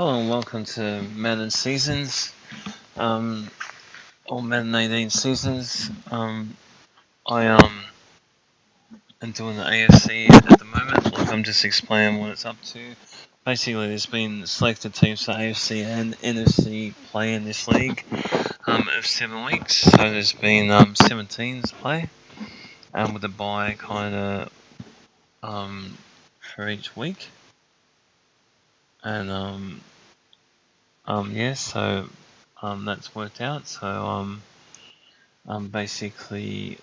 Hello and welcome to Madden Seasons, or Madden 18 Seasons. I am doing the AFC at the moment. Like, I'm just explaining what it's up to. Basically, there's been selected teams for AFC and NFC play in this league of 7 weeks. So there's been 7 teams play, with a bye kind of for each week. And yeah, so that's worked out. So basically,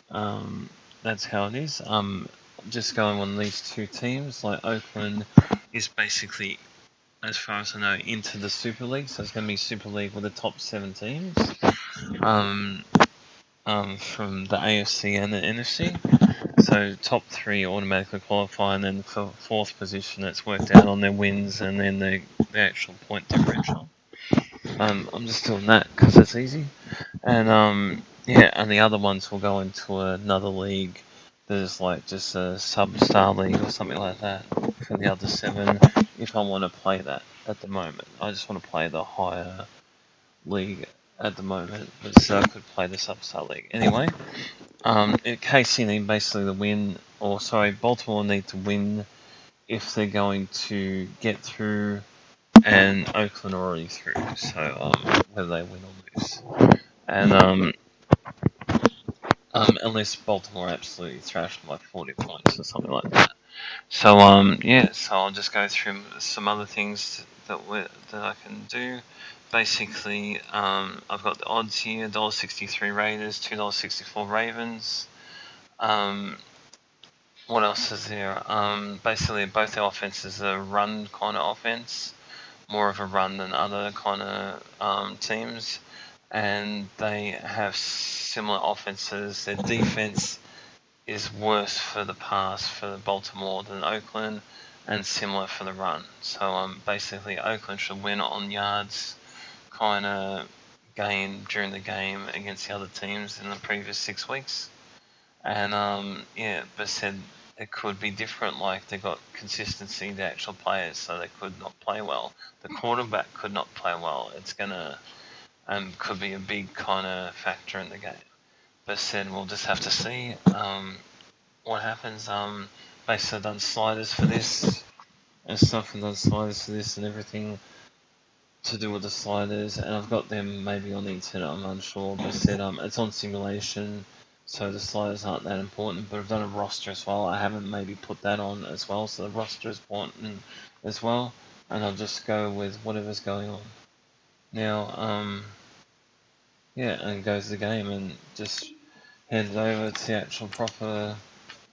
that's how it is. Just going on these 2 teams. Like, Oakland is basically, as far as I know, into the Super League. So it's going to be Super League with the top 7 teams from the AFC and the NFC. So top 3 automatically qualify, and then for 4th position, it's worked out on their wins and then the actual point differential. I'm just doing that because it's easy. And yeah, and the other ones will go into another league that is like just a sub-star league or something like that for the other 7, if I want to play that at the moment. I just want to play the higher league at the moment, but so I could play the sub-star league. Anyway, KC need basically to win, or sorry, Baltimore need to win if they're going to get through, and Oakland are already through, so whether they win or lose. And unless Baltimore absolutely thrashed them like 40 points or something like that. So yeah, so I'll just go through some other things that I can do. Basically, I've got the odds here: $1.63 Raiders, $2.64 Ravens. What else is there? Basically, both the offenses are run kind of offense, more of a run than other kind of teams, and they have similar offenses. Their defense is worse for the pass for Baltimore than Oakland, and similar for the run. So basically, Oakland should win on yards kind of gained during the game against the other teams in the previous 6 weeks. And yeah, but said it could be different. Like, they got consistency, the actual players, so they could not play well. The quarterback could not play well. It's gonna could be a big kind of factor in the game. But said we'll just have to see what happens. Basically, I've done sliders for this and stuff, and done sliders for this and everything to do with the sliders, and I've got them maybe on the internet, I'm unsure, but said it's on simulation, so the sliders aren't that important. But I've done a roster as well. I haven't maybe put that on as well, so the roster is important as well, and I'll just go with whatever's going on. Now, yeah, and goes the game, and just head over to the actual proper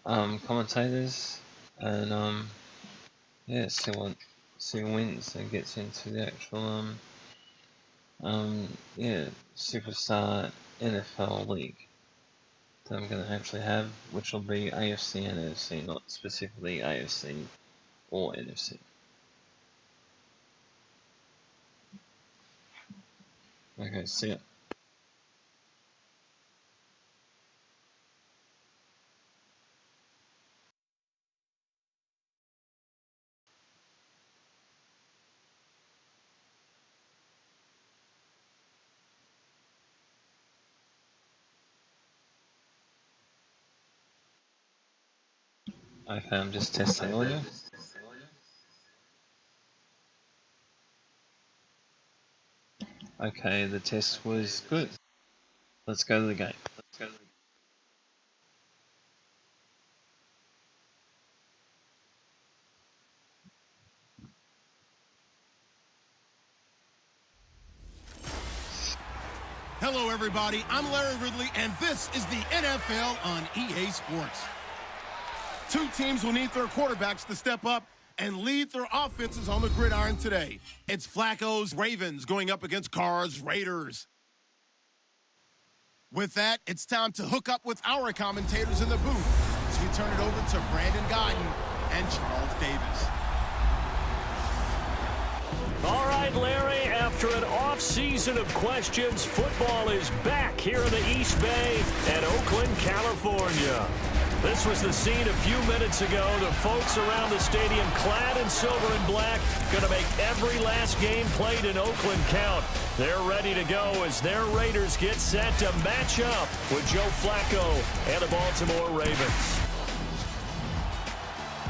commentators, and yeah, see who wins and gets into the actual yeah, Superstar NFL League that I'm going to actually have, which will be AFC and NFC, not specifically AFC or NFC. Okay, see ya. Okay, I'm just testing audio. Okay, the test was good. Let's go to the game. Hello, everybody. I'm Larry Ridley, and this is the NFL on EA Sports. 2 teams will need their quarterbacks to step up and lead their offenses on the gridiron today. It's Flacco's Ravens going up against Carr's Raiders. With that, it's time to hook up with our commentators in the booth as we turn it over to Brandon Guyton and Charles Davis. All right, Larry, after an off-season of questions, football is back here in the East Bay at Oakland, California. This was the scene a few minutes ago. The folks around the stadium clad in silver and black going to make every last game played in Oakland count. They're ready to go as their Raiders get set to match up with Joe Flacco and the Baltimore Ravens.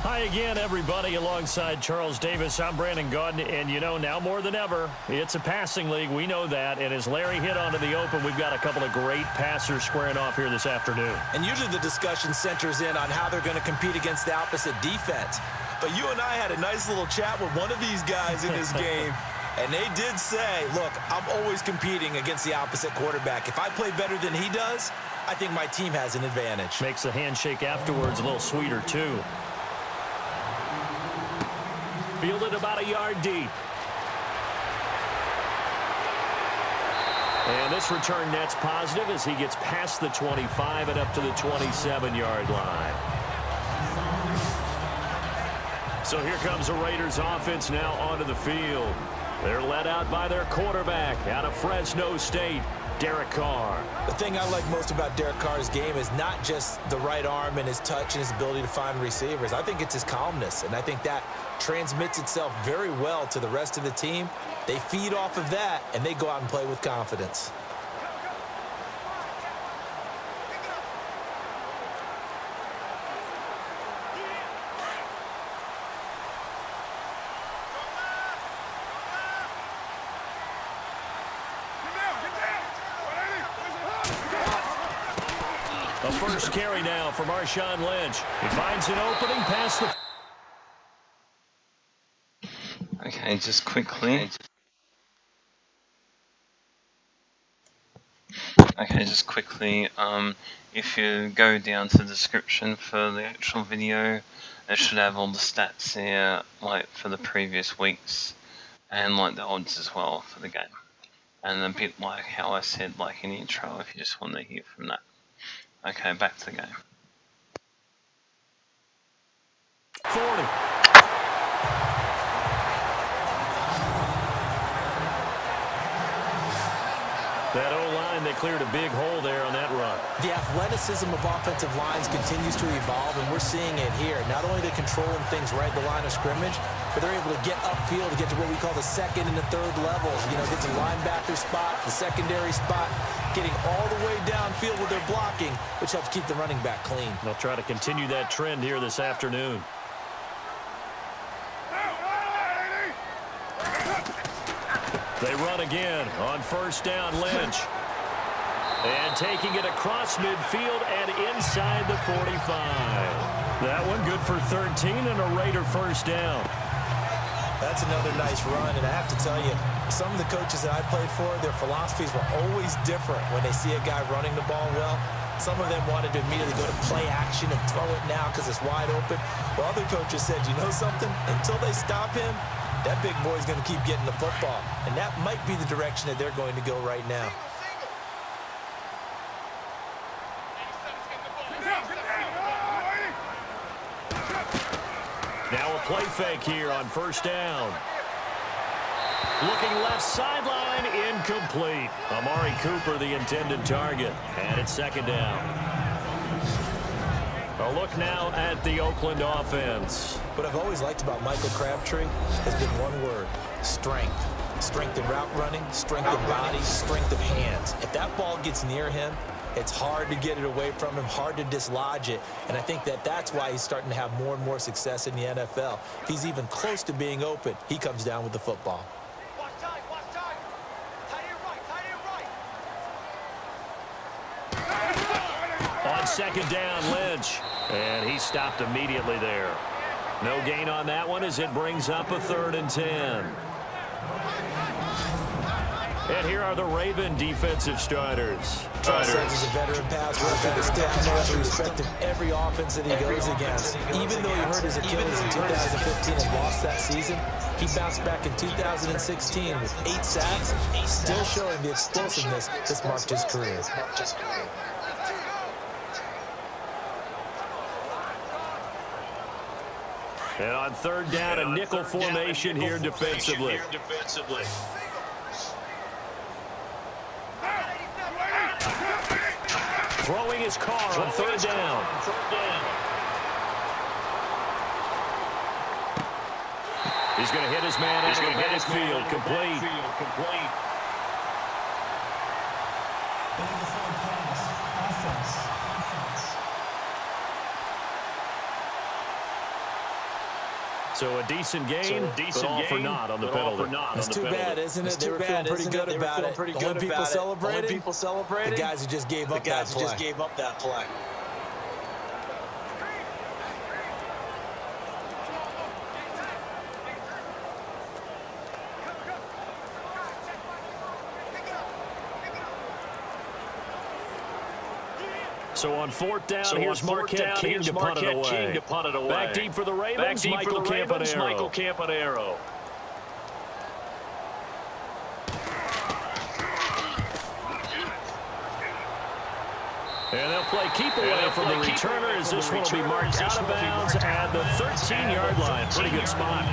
Hi again, everybody. Alongside Charles Davis, I'm Brandon Gaudin, and you know, now more than ever, it's a passing league. We know that, and as Larry hit onto the open, we've got a couple of great passers squaring off here this afternoon. And usually the discussion centers in on how they're going to compete against the opposite defense. But you and I had a nice little chat with one of these guys in this game, and they did say, look, I'm always competing against the opposite quarterback. If I play better than he does, I think my team has an advantage. Makes the handshake afterwards a little sweeter, too. Fielded about a yard deep. And this return net's positive as he gets past the 25 and up to the 27-yard line. So here comes the Raiders offense now onto the field. They're led out by their quarterback out of Fresno State, Derek Carr. The thing I like most about Derek Carr's game is not just the right arm and his touch and his ability to find receivers. I think it's his calmness, and I think that transmits itself very well to the rest of the team. They feed off of that, and they go out and play with confidence. A first carry now for Marshawn Lynch. He finds an opening past the... Okay, just quickly. If you go down to the description for the actual video, it should have all the stats here, like for the previous weeks, and like the odds as well for the game. And a bit like how I said, like in the intro, if you just want to hear from that. Okay, back to the game. 40. That O-line, they cleared a big hole there on that run. The athleticism of offensive lines continues to evolve, and we're seeing it here. Not only are they controlling things right at the line of scrimmage, but they're able to get upfield to get to what we call the second and the third levels. You know, get to the linebacker spot, the secondary spot, getting all the way downfield with their blocking, which helps keep the running back clean. They'll try to continue that trend here this afternoon. They run again on first down, Lynch. And taking it across midfield and inside the 45. That one good for 13 and a Raider first down. That's another nice run, and I have to tell you, some of the coaches that I played for, their philosophies were always different when they see a guy running the ball well. Some of them wanted to immediately go to play action and throw it now because it's wide open. Well, other coaches said, you know something? Until they stop him, that big boy's going to keep getting the football. And that might be the direction that they're going to go right now. Now a play fake here on first down. Looking left sideline, incomplete. Amari Cooper, the intended target. And it's second down. A look now at the Oakland offense. What I've always liked about Michael Crabtree has been one word: strength. Strength in route running, strength in body, strength of hands. If that ball gets near him, it's hard to get it away from him, hard to dislodge it. And I think that that's why he's starting to have more and more success in the NFL. If he's even close to being open, he comes down with the football. On second down, Lynch. And he stopped immediately there. No gain on that one as it brings up a 3rd and 10. And here are the Raven defensive starters. Suggs is a veteran pass rusher that still commands the respect of every offense that he goes against. Even though he hurt his Achilles in 2015 and lost that season, he bounced back in 2016 with 8 sacks, still showing the explosiveness that's marked his career. And on 3rd down, a nickel formation here defensively. Throwing his car on 3rd down. He's going to hit his man out of the backfield. Complete. So a decent gain, but all for naught on the penalty. It's too bad, isn't it? They were feeling pretty good about it. The only people celebrating, the guys who just gave up that play. So on fourth down, here's Marquette King to punt it away. Back deep for the Ravens, Michael Campanaro. And they'll play keep away from the returner as this one will be marked out of bounds at the 13-yard line. Pretty good spot.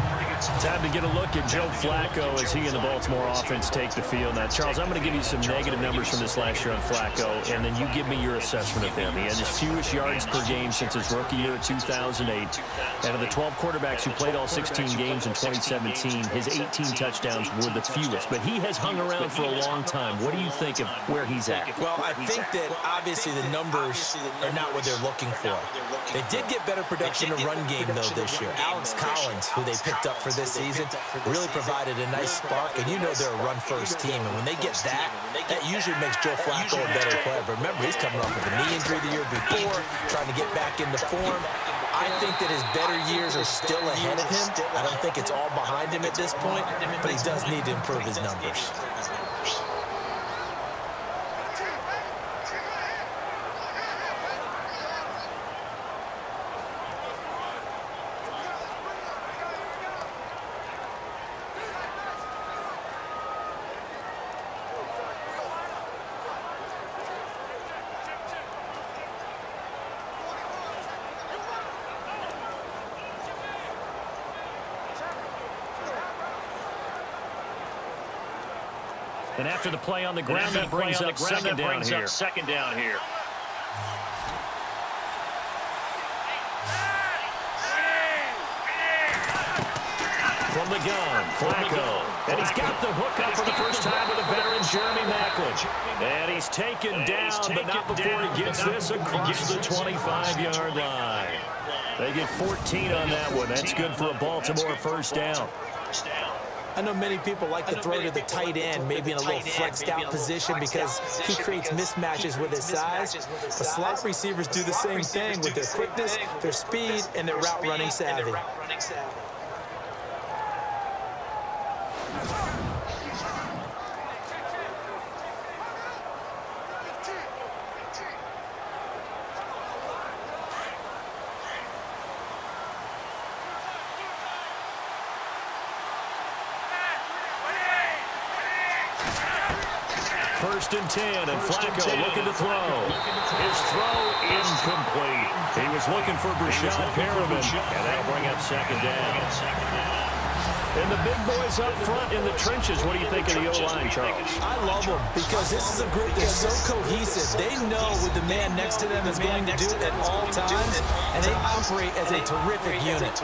Time to get a look at Joe Flacco as he and the Baltimore offense take the field. Now, Charles, I'm going to give you some negative numbers from this last year on Flacco, and then you give me your assessment of him. He had his fewest yards per game since his rookie year in 2008. Out of the 12 quarterbacks who played all 16 games in 2017, his 18 touchdowns were the fewest. But he has hung around for a long time. What do you think of where he's at? Well, I think that obviously the numbers are not what they're looking for. They did get better production in the run game, though, this year. Alex Collins, who they picked up for this season, really provided a nice spark, and you know they're a run-first team, and when they get that usually makes Joe Flacco a better player. But remember, he's coming off of a knee injury the year before, trying to get back into form. I think that his better years are still ahead of him. I don't think it's all behind him at this point, but he does need to improve his numbers. And after the play on the ground, that brings up second down here. From the gun, Flacco. And he's got the hook up for the first time with the veteran Jeremy Maclin. And he's taken down, but not before he gets this across the 25-yard line. They get 14 on that one. That's good for a Baltimore first down. I know many people like to throw to the tight end, maybe in a little flexed out position because he creates mismatches with his size. But slot receivers do the same thing with their quickness, their speed, and their route running savvy. First and 10, and Flacco looking to throw. His throw incomplete. He was looking for Brashad Perriman, and that'll bring up second down. And the big boys up front in the trenches. What do you think of the O-line, Charles? I love them because this is a group that's so cohesive. They know what the man next to them is going to do at all times, and they operate as a terrific unit.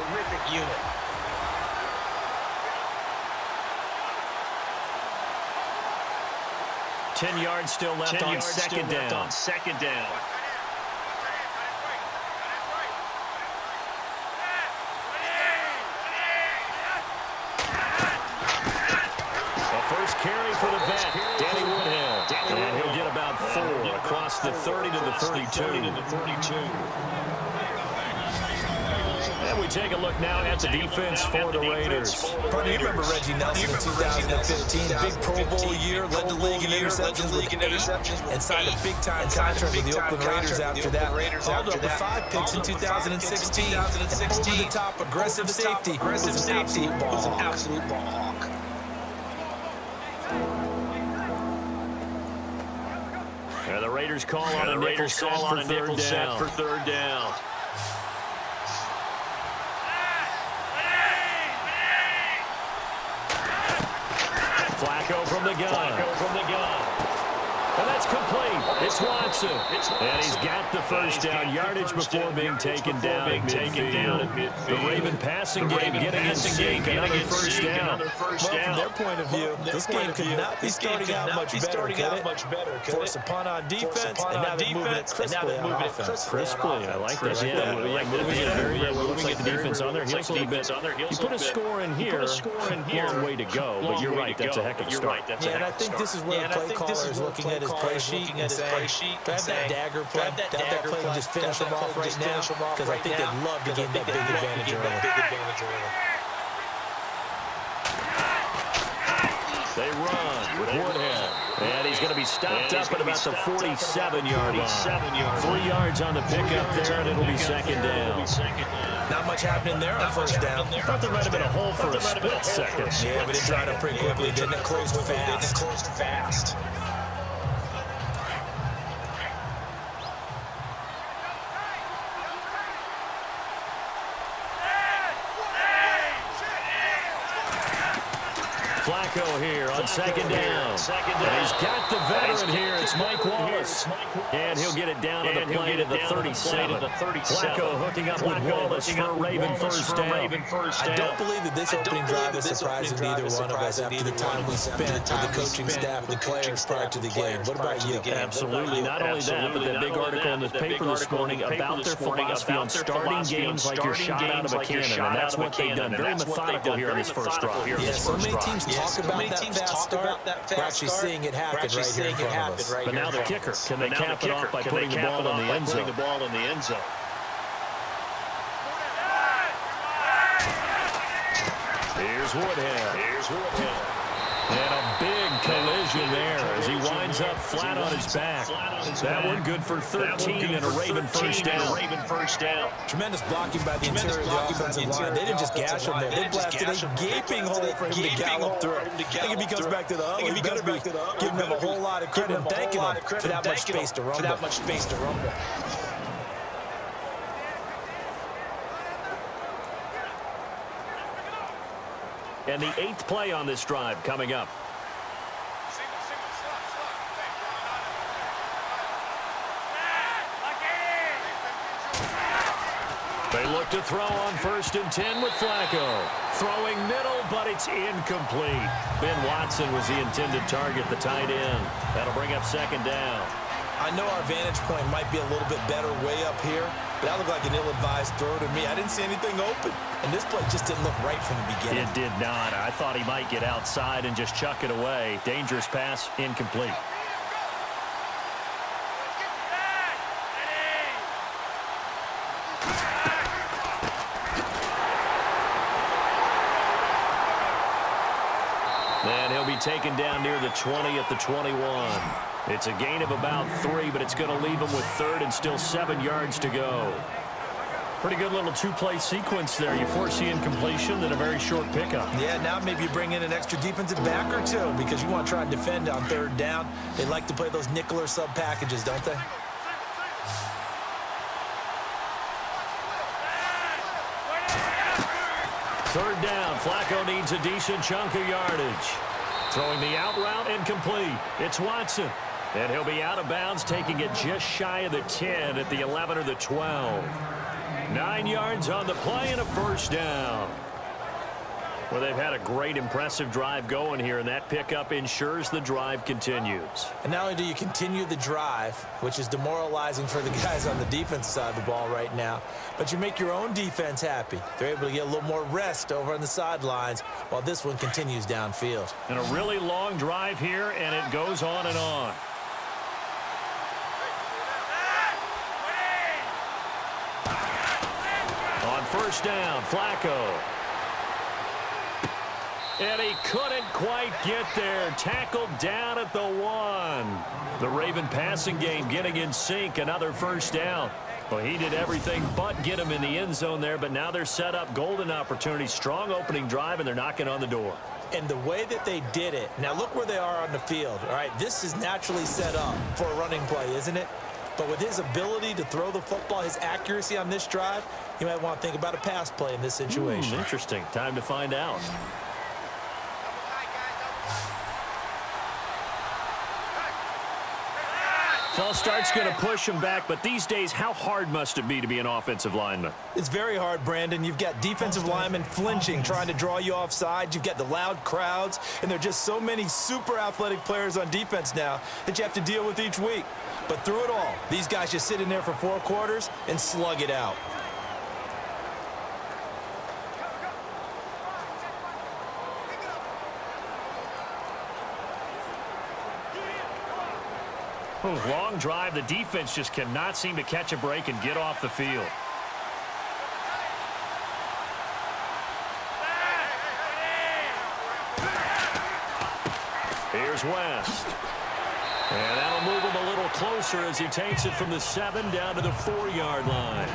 10 yards still left on second down. A first carry for the vet, Danny Woodhill. And he'll get about 4 across the 30 to the 32. And we take a look now at the defense for the Raiders. Pardon, you remember Reggie Nelson in 2015, big Pro Bowl year, led the league in interceptions with 8, and signed a big-time contract with the Oakland Raiders after that. Followed up with 5 picks in 2016. Over-the-top aggressive safety was an absolute ball hawk. And the Raiders call on a nickel set for third down. Flacco from the gun. And that's complete. It's Watson. And he's got the first down. Yardage before being taken down at midfield. The Raven passing game getting in sync. Another first down. Well, from their point of view, this game could not be starting out much better, could it? Force a punt on defense, and now they're moving it crisply on offense. Crisply, I like that. Yeah, moving it very, looks like the defense on there. Heels a little bit. You put a score in here, long way to go, but you're right, that's a heck of a start. Yeah, and I think this is where the play caller is looking at his play sheet and saying, grab that dagger play, grab that play and just finish them off right now, because I think they'd love to gain that big advantage early. They run with Woodhead. And he's going to be stopped up at about the 47-yard line. 3 yards on the pickup there, and it'll be second down. Not much happening there on first down. Thought there might have been a hole for a split second. Yeah, but it dried up pretty quickly, didn't it? Closed fast. Flacco here on second down. And he's got the veteran here. It's Mike Wallace. And he'll get it down on the play to the 37. Flacco hooking up with Wallace for a Raven first down. I don't believe that this opening drive is surprising to either one of us after the time we spent with the coaching staff and players prior to the game. What about you? Absolutely. Not only that, but that big article in this paper this morning about their philosophy on starting games like you're shot out of a cannon. And that's what they've done. Very methodical here on this first drive. Yeah, so many teams talk about that fast start. We're actually seeing it happen right here in front of us. But now the kicker. Can they cap it off by putting the ball in the end zone? Here's Woodhead. And a big collision there as he winds up flat on his back. That one good for 13 and a Raven first down. Tremendous blocking by the interior of the offensive line. They didn't just gash him there. They blasted a gaping hole for him to gallop through. I think if he comes back to the huddle, he better be giving them a whole lot of credit and thanking them for that much space to rumble. And the 8th play on this drive coming up. They look to throw on 1st and 10 with Flacco. Throwing middle, but it's incomplete. Ben Watson was the intended target, the tight end. That'll bring up second down. I know our vantage point might be a little bit better way up here, but that looked like an ill-advised throw to me. I didn't see anything open, and this play just didn't look right from the beginning. It did not. I thought he might get outside and just chuck it away. Dangerous pass, incomplete. And he'll be taken down near the 20 at the 21. It's a gain of about 3, but it's going to leave him with 3rd and still 7 yards to go. Pretty good little 2-play sequence there. You force the incompletion, then a very short pickup. Yeah, now maybe you bring in an extra defensive back or two because you want to try and defend on 3rd down. They like to play those nickel or sub packages, don't they? Third down. Flacco needs a decent chunk of yardage. Throwing the out route incomplete. It's Watson. And he'll be out of bounds, taking it just shy of the 10 at the 11 or the 12. 9 yards on the play and a first down. Well, they've had a great, impressive drive going here, and that pickup ensures the drive continues. And not only do you continue the drive, which is demoralizing for the guys on the defense side of the ball right now, but you make your own defense happy. They're able to get a little more rest over on the sidelines while this one continues downfield. And a really long drive here, and it goes on and on. On first down, Flacco. And he couldn't quite get there. Tackled down at the 1. The Raven passing game getting in sync. Another first down. Well, he did everything but get him in the end zone there, but now they're set up. Golden opportunity. Strong opening drive, and they're knocking on the door. And the way that they did it, now look where they are on the field. All right, this is naturally set up for a running play, isn't it? But with his ability to throw the football, his accuracy on this drive, you might want to think about a pass play in this situation. Interesting. Time to find out. False start's going to push him back, but these days, how hard must it be to be an offensive lineman? It's very hard, Brandon. You've got defensive linemen flinching, trying to draw you offside. You've got the loud crowds, and there are just so many super athletic players on defense now that you have to deal with each week. But through it all, these guys just sit in there for 4 quarters and slug it out. Long drive. The defense just cannot seem to catch a break and get off the field. Here's West. And that'll move him a little closer as he takes it from the 7 down to the 4-yard line.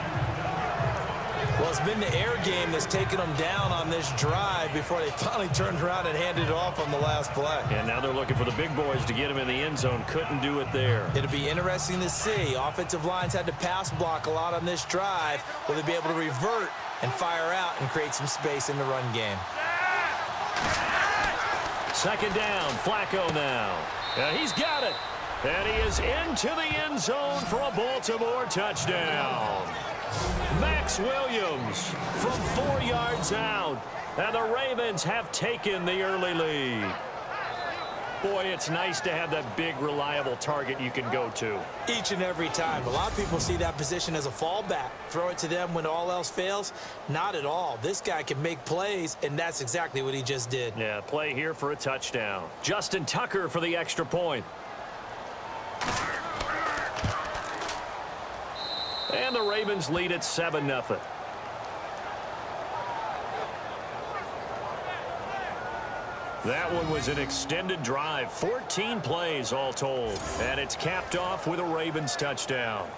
Well, it's been the air game that's taken them down on this drive before they finally turned around and handed it off on the last play. And now they're looking for the big boys to get him in the end zone. Couldn't do it there. It'll be interesting to see. Offensive lines had to pass block a lot on this drive. Will they be able to revert and fire out and create some space in the run game? Second down, Flacco now. He's got it. And he is into the end zone for a Baltimore touchdown. Max Williams from 4 yards out. And the Ravens have taken the early lead. Boy, it's nice to have that big, reliable target you can go to. Each and every time. A lot of people see that position as a fallback. Throw it to them when all else fails. Not at all. This guy can make plays, and that's exactly what he just did. Yeah, play here for a touchdown. Justin Tucker for the extra point. And the Ravens lead at 7-0. That one was an extended drive, 14 plays all told. And it's capped off with a Ravens touchdown.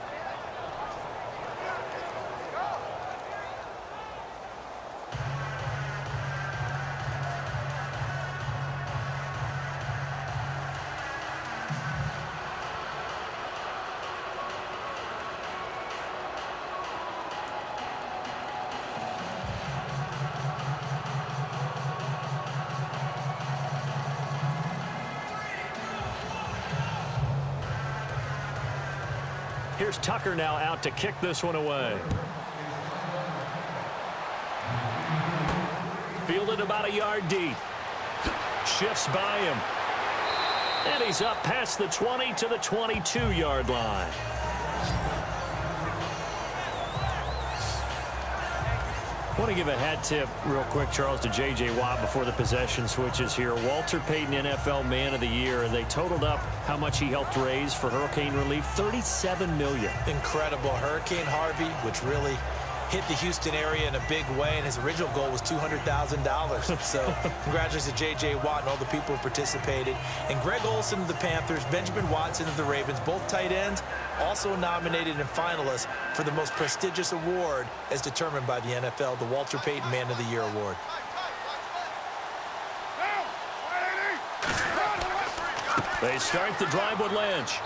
Here's Tucker now out to kick this one away. Fielded about a yard deep. Shifts by him. And he's up past the 20 to the 22-yard line. I want to give a hat tip real quick, Charles, to J.J. Watt before the possession switches here. Walter Payton, NFL Man of the Year. They totaled up how much he helped raise for hurricane relief, $37 million. Incredible. Hurricane Harvey, which really hit the Houston area in a big way, and his original goal was $200,000. So congratulations to J.J. Watt and all the people who participated. And Greg Olsen of the Panthers, Benjamin Watson of the Ravens, both tight ends, also nominated and finalists for the most prestigious award as determined by the NFL, the Walter Payton Man of the Year Award. They start the drive with Lynch.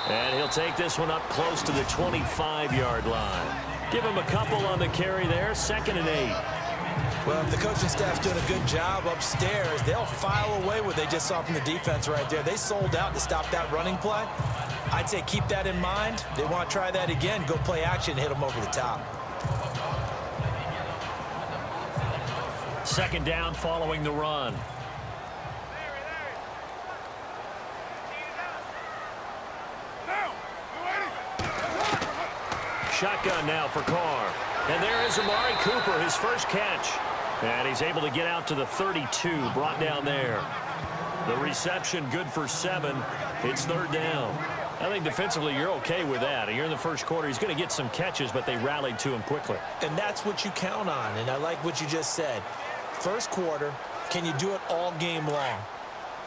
And he'll take this one up close to the 25-yard line. Give him a couple on the carry there, 2nd and 8. Well, if the coaching staff's doing a good job upstairs, they'll file away what they just saw from the defense right there. They sold out to stop that running play. I'd say keep that in mind. They want to try that again, go play action, hit them over the top. 2nd down following the run. Shotgun now for Carr. And there is Amari Cooper, his first catch. And he's able to get out to the 32, brought down there. The reception good for 7. It's 3rd down. I think defensively you're okay with that. You're in the first quarter. He's going to get some catches, but they rallied to him quickly. And that's what you count on, and I like what you just said. First quarter, can you do it all game long?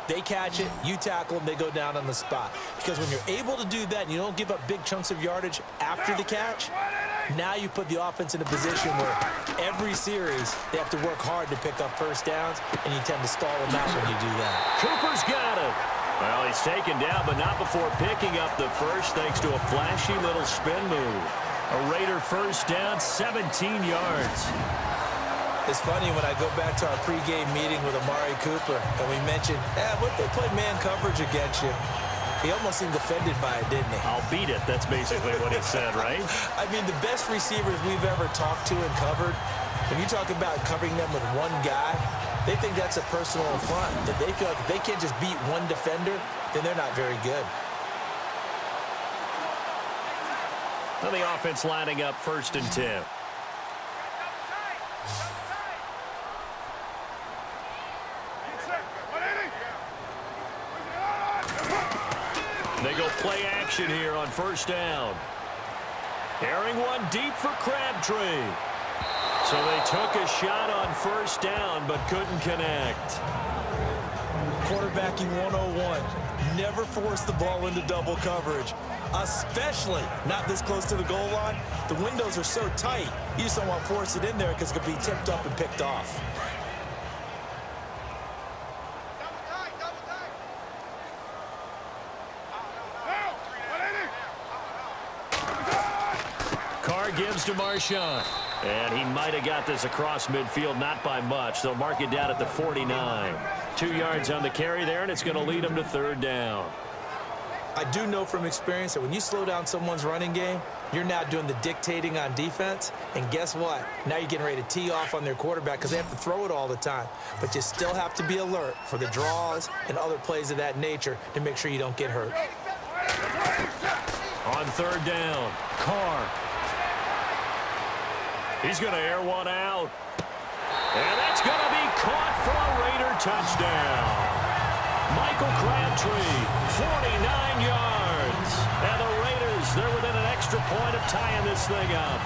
They catch it, you tackle them, they go down on the spot. Because when you're able to do that and you don't give up big chunks of yardage after the catch, now you put the offense in a position where every series they have to work hard to pick up first downs, and you tend to stall them out when you do that. Cooper's got it. Well, he's taken down, but not before picking up the first thanks to a flashy little spin move. A Raider first down, 17 yards. It's funny when I go back to our pregame meeting with Amari Cooper, and we mentioned, what if they play man coverage against you? He almost seemed offended by it, didn't he? I'll beat it. That's basically what he said, right? I mean, the best receivers we've ever talked to and covered, when you talk about covering them with one guy, they think that's a personal affront. If they feel like if they can't just beat one defender, then they're not very good. Well, the offense lining up 1st and 10. They go play action here on 1st down. Airing one deep for Crabtree. So they took a shot on 1st down but couldn't connect. Quarterbacking 101. Never force the ball into double coverage, especially not this close to the goal line. The windows are so tight, you just don't want to force it in there because it could be tipped up and picked off. Carr gives to Marshawn. And he might have got this across midfield, not by much. They'll mark it down at the 49. 2 yards on the carry there, and it's going to lead them to 3rd down. I do know from experience that when you slow down someone's running game, you're now doing the dictating on defense. And guess what? Now you're getting ready to tee off on their quarterback because they have to throw it all the time. But you still have to be alert for the draws and other plays of that nature to make sure you don't get hurt. On 3rd down, Carr. He's going to air one out. And that's going to be caught for a Raider touchdown. Michael Crabtree, 49 yards. And the Raiders, they're within an extra point of tying this thing up.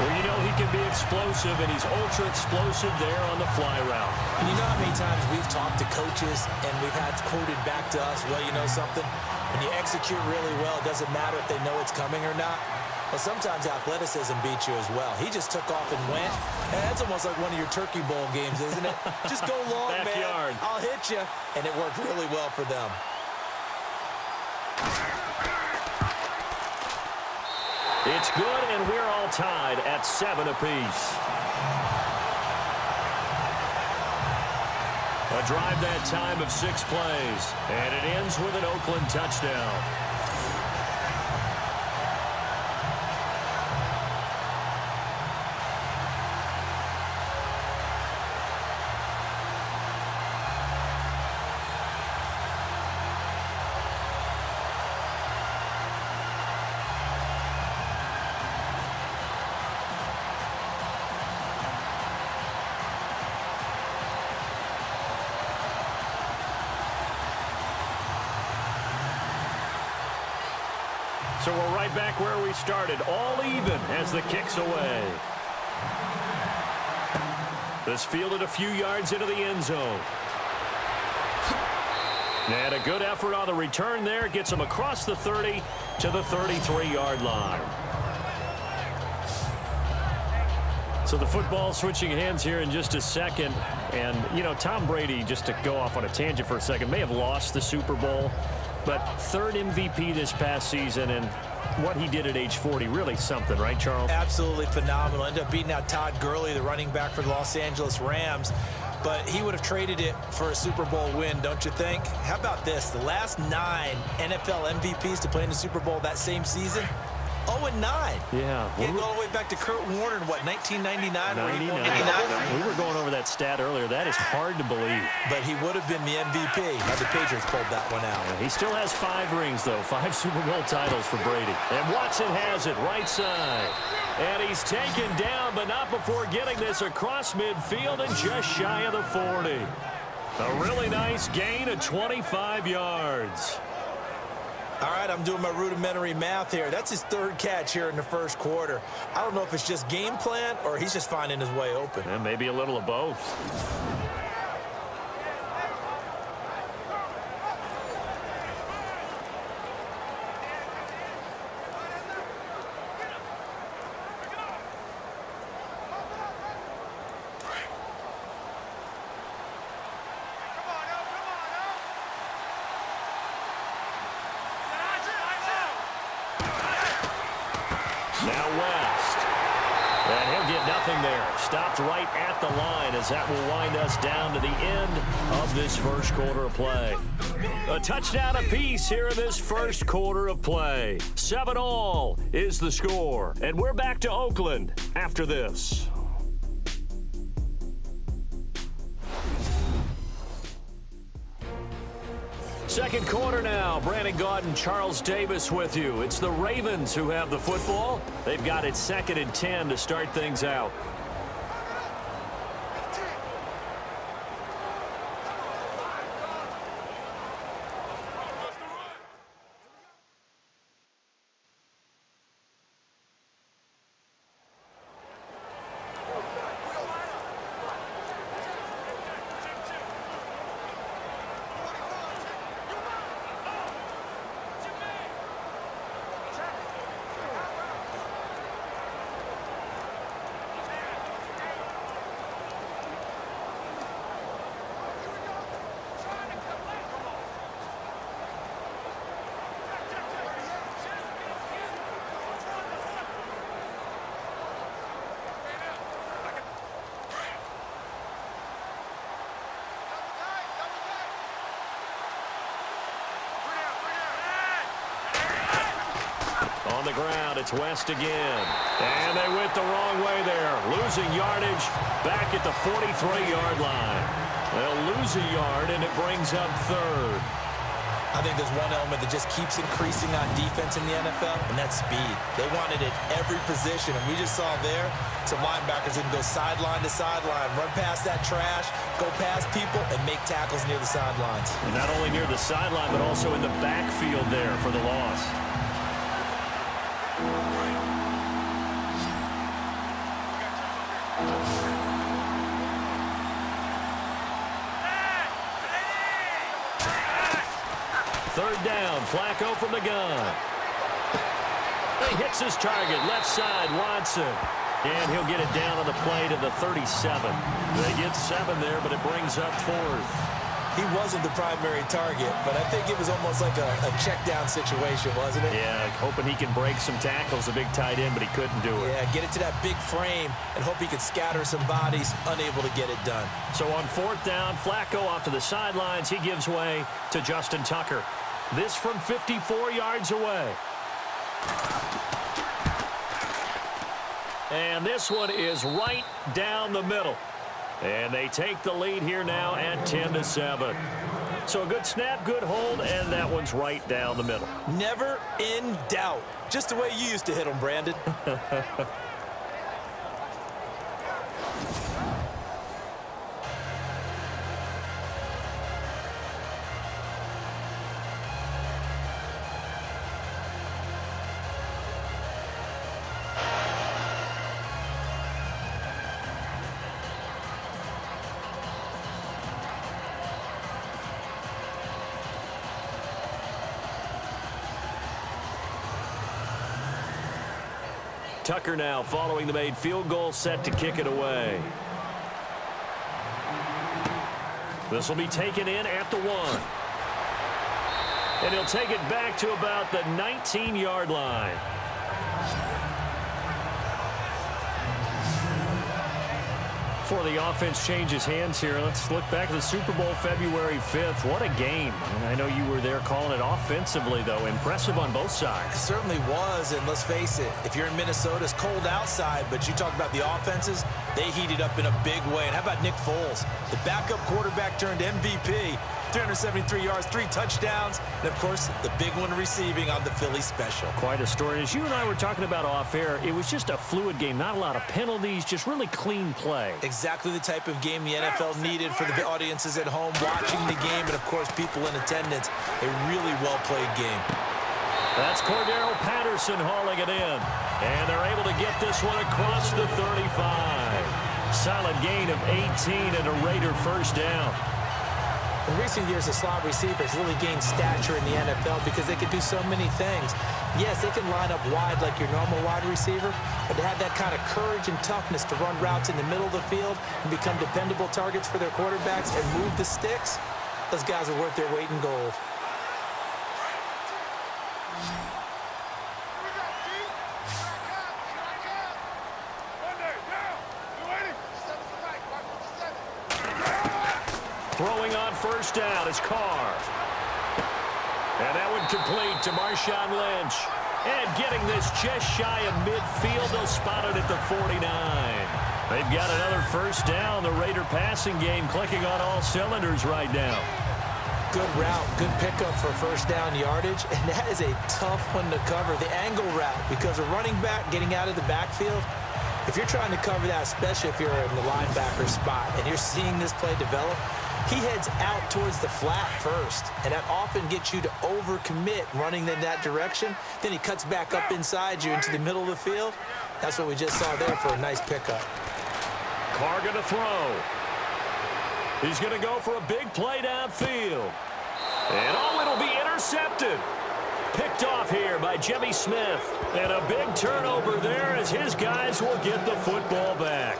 Well, you know he can be explosive, and he's ultra-explosive there on the fly route. And you know how many times we've talked to coaches and we've had quoted back to us, well, you know something? When you execute really well, it doesn't matter if they know it's coming or not. But sometimes athleticism beats you as well. He just took off and went. And that's almost like one of your Turkey Bowl games, isn't it? Just go long, Backyard. man. I'll hit you. And it worked really well for them. It's good, and we're all tied at 7 apiece. A drive that time of 6 plays. And it ends with an Oakland touchdown. So we're right back where we started, all even as the kick's away. This fielded a few yards into the end zone. And a good effort on the return there. Gets him across the 30 to the 33-yard line. So the football switching hands here in just a second. And, you know, Tom Brady, just to go off on a tangent for a second, may have lost the Super Bowl. But 3rd MVP this past season, and what he did at age 40, really something, right, Charles? Absolutely phenomenal. Ended up beating out Todd Gurley, the running back for the Los Angeles Rams. But he would have traded it for a Super Bowl win, don't you think? How about this? The last 9 NFL MVPs to play in the Super Bowl that same season, 0-9. Yeah. Getting all the way back to Kurt Warner in, what, 1999? 99. We were going over that stat earlier. That is hard to believe. But he would have been the MVP had the Patriots pulled that one out. He still has 5 rings, though. 5 Super Bowl titles for Brady. And Watson has it right side. And he's taken down, but not before getting this across midfield and just shy of the 40. A really nice gain of 25 yards. All right, I'm doing my rudimentary math here. That's his 3rd catch here in the 1st quarter. I don't know if it's just game plan or he's just finding his way open. And maybe a little of both. Now West. And he'll get Nothing there. Stopped right at the line as that will wind us down to the end of this first quarter of play. A touchdown apiece here in this first quarter of play. 7-all is the score. And we're back to Oakland after this. Second quarter now. Brandon Gaudin, Charles Davis with you. It's the Ravens who have the football. They've got it 2nd and 10 to start things out. On the ground, it's West again. And they went the wrong way there. Losing yardage back at the 43-yard line. They'll lose a yard, and it brings up 3rd. I think there's one element that just keeps increasing on defense in the NFL, and that's speed. They want it at every position, and we just saw there some linebackers that can go sideline to sideline, run past that trash, go past people, and make tackles near the sidelines. And not only near the sideline, but also in the backfield there for the loss. Third down, Flacco from the gun. He hits his target, left side, Watson. And he'll get it down on the play to the 37. They get 7 there, but it brings up 4th. He wasn't the primary target, but I think it was almost like a check down situation, wasn't it? Yeah, hoping he can break some tackles, a big tight end, but he couldn't do it. Yeah, get it to that big frame and hope he can scatter some bodies, unable to get it done. So on 4th down, Flacco off to the sidelines. He gives way to Justin Tucker. This from 54 yards away. And this one is right down the middle. And they take the lead here now at 10-7. So a good snap, good hold, and that one's right down the middle. Never in doubt. Just the way you used to hit them, Brandon. Tucker now following the made field goal, set to kick it away. This will be taken in at the 1. And he'll take it back to about the 19-yard line. Before the offense changes hands here, let's look back at the Super Bowl February 5th. What a game. And I know you were there calling it offensively, though. Impressive on both sides. It certainly was, and let's face it, if you're in Minnesota, it's cold outside, but you talk about the offenses, they heated up in a big way. And how about Nick Foles? The backup quarterback turned MVP. 373 yards, 3 touchdowns, and, of course, the big one receiving on the Philly special. Quite a story. As you and I were talking about off air, it was just a fluid game. Not a lot of penalties, just really clean play. Exactly the type of game the NFL needed for the audiences at home watching the game and, of course, people in attendance. A really well-played game. That's Cordero Patterson hauling it in. And they're able to get this one across the 35. Solid gain of 18 and a Raider first down. In recent years, the slot receivers really gained stature in the NFL because they can do so many things. Yes, they can line up wide like your normal wide receiver, but to have that kind of courage and toughness to run routes in the middle of the field and become dependable targets for their quarterbacks and move the sticks, those guys are worth their weight in gold. Throwing on first down is Carr. And that one complete to Marshawn Lynch. And getting this just shy of midfield, they'll spot it at the 49. They've got another first down. The Raider passing game clicking on all cylinders right now. Good route, good pickup for first down yardage, and that is a tough one to cover. The angle route, because a running back getting out of the backfield, if you're trying to cover that, especially if you're in the linebacker spot and you're seeing this play develop, he heads out towards the flat first, and that often gets you to overcommit running in that direction. Then he cuts back up inside you into the middle of the field. That's what we just saw there for a nice pickup. Carr going to throw. He's going to go for a big play downfield. And it'll be intercepted. Picked off here by Jimmy Smith. And a big turnover there as his guys will get the football back.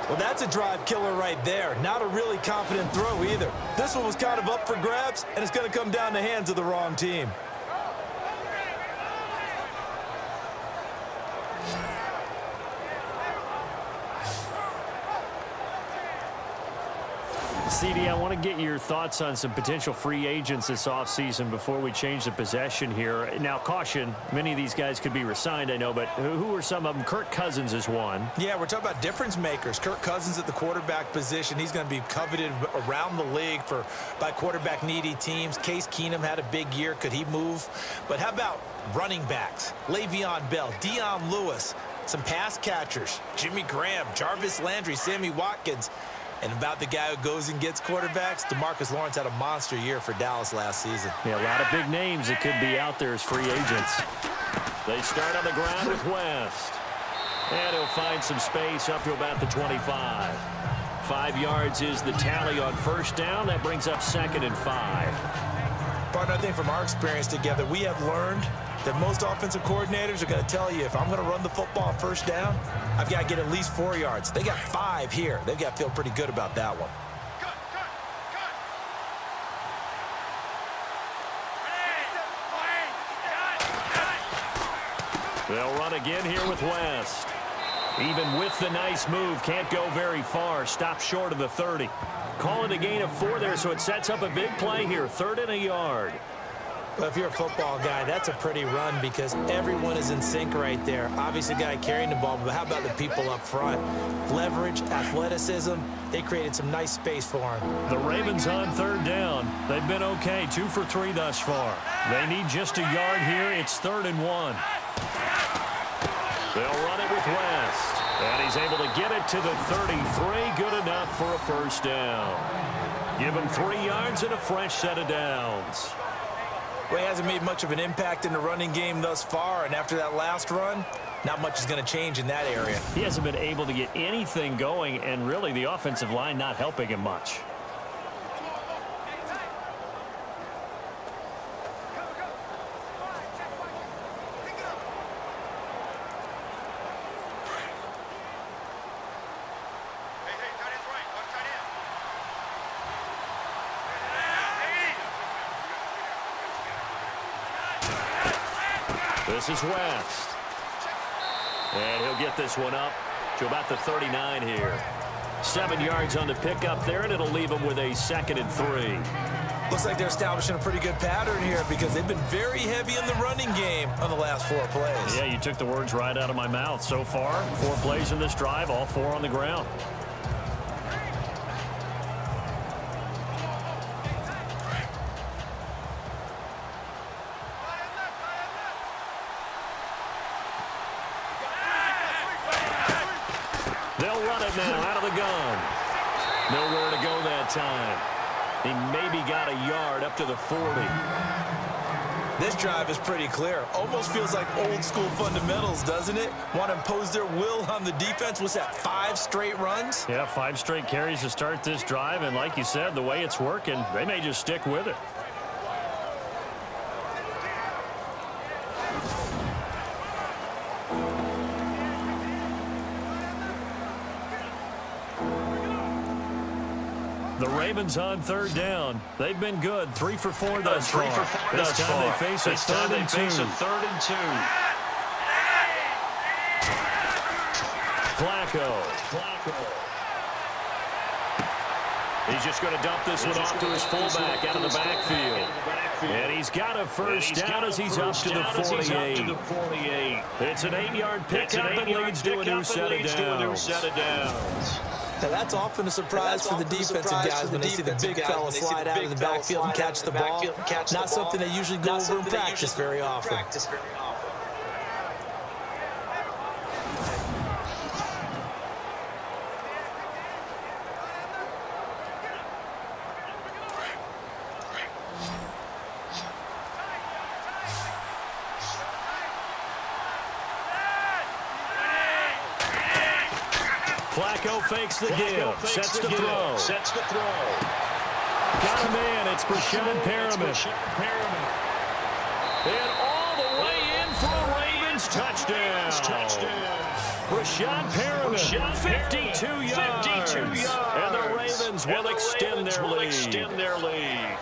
Well, that's a drive killer right there. Not a really confident throw either. This one was kind of up for grabs, and it's going to come down the hands of the wrong team. CD, I want to get your thoughts on some potential free agents this offseason before we change the possession here. Now, caution, many of these guys could be re-signed, I know, but who are some of them? Kirk Cousins is one. Yeah, we're talking about difference makers. Kirk Cousins at the quarterback position. He's going to be coveted around the league by quarterback-needy teams. Case Keenum had a big year. Could he move? But how about running backs? Le'Veon Bell, Dion Lewis, some pass catchers, Jimmy Graham, Jarvis Landry, Sammy Watkins. And about the guy who goes and gets quarterbacks, DeMarcus Lawrence had a monster year for Dallas last season. Yeah, a lot of big names that could be out there as free agents. They start on the ground with West. And he'll find some space up to about the 25. 5 yards is the tally on first down. That brings up 2nd and 5. Partner, I think from our experience together, we have learned that most offensive coordinators are going to tell you, if I'm going to run the football on first down, I've got to get at least 4 yards. They got 5 here. They've got to feel pretty good about that one. They'll run again here with West. Even with the nice move, can't go very far. Stop short of the 30. Call it a gain of 4 there, so it sets up a big play here. 3rd and a yard. Well, if you're a football guy, that's a pretty run because everyone is in sync right there. Obviously, the guy carrying the ball, but how about the people up front? Leverage, athleticism, they created some nice space for him. The Ravens on 3rd down. They've been okay, 2 for 3 thus far. They need just a yard here. It's 3rd and 1. They'll run it with West. And he's able to get it to the 33. Good enough for a first down. Give him 3 yards and a fresh set of downs. Well, he hasn't made much of an impact in the running game thus far, and after that last run, not much is going to change in that area. He hasn't been able to get anything going, and really the offensive line not helping him much. This is West. And he'll get this one up to about the 39 here. 7 yards on the pickup there, and it'll leave him with a 2nd and 3. Looks like they're establishing a pretty good pattern here because they've been very heavy in the running game on the last 4 plays. Yeah, you took the words right out of my mouth. So far, 4 plays in this drive, all 4 on the ground. They'll run it now out of the gun. Nowhere to go that time. He maybe got a yard up to the 40. This drive is pretty clear. Almost feels like old school fundamentals, doesn't it? Want to impose their will on the defense. What's that, 5 straight runs? Yeah, 5 straight carries to start this drive. And like you said, the way it's working, they may just stick with it. The Ravens on 3rd down. They've been good. 3 for 4 thus far. This time they face a 3rd and 2. Flacco. He's just going to dump this one off to his fullback out of the backfield. And he's got a first down as he's up to the 48. It's an 8-yard pickup and leads to a new set of downs. Now, that's often a surprise for the defensive guys when they see the big fella slide out of the backfield and catch the ball. Not something they usually go over in practice very often. Flacco fakes the give, sets the throw. Got a man, it's Brashad Perriman. And all the way in for a Ravens touchdown. Brashad Perriman, 52 yards. And the Ravens will extend their lead.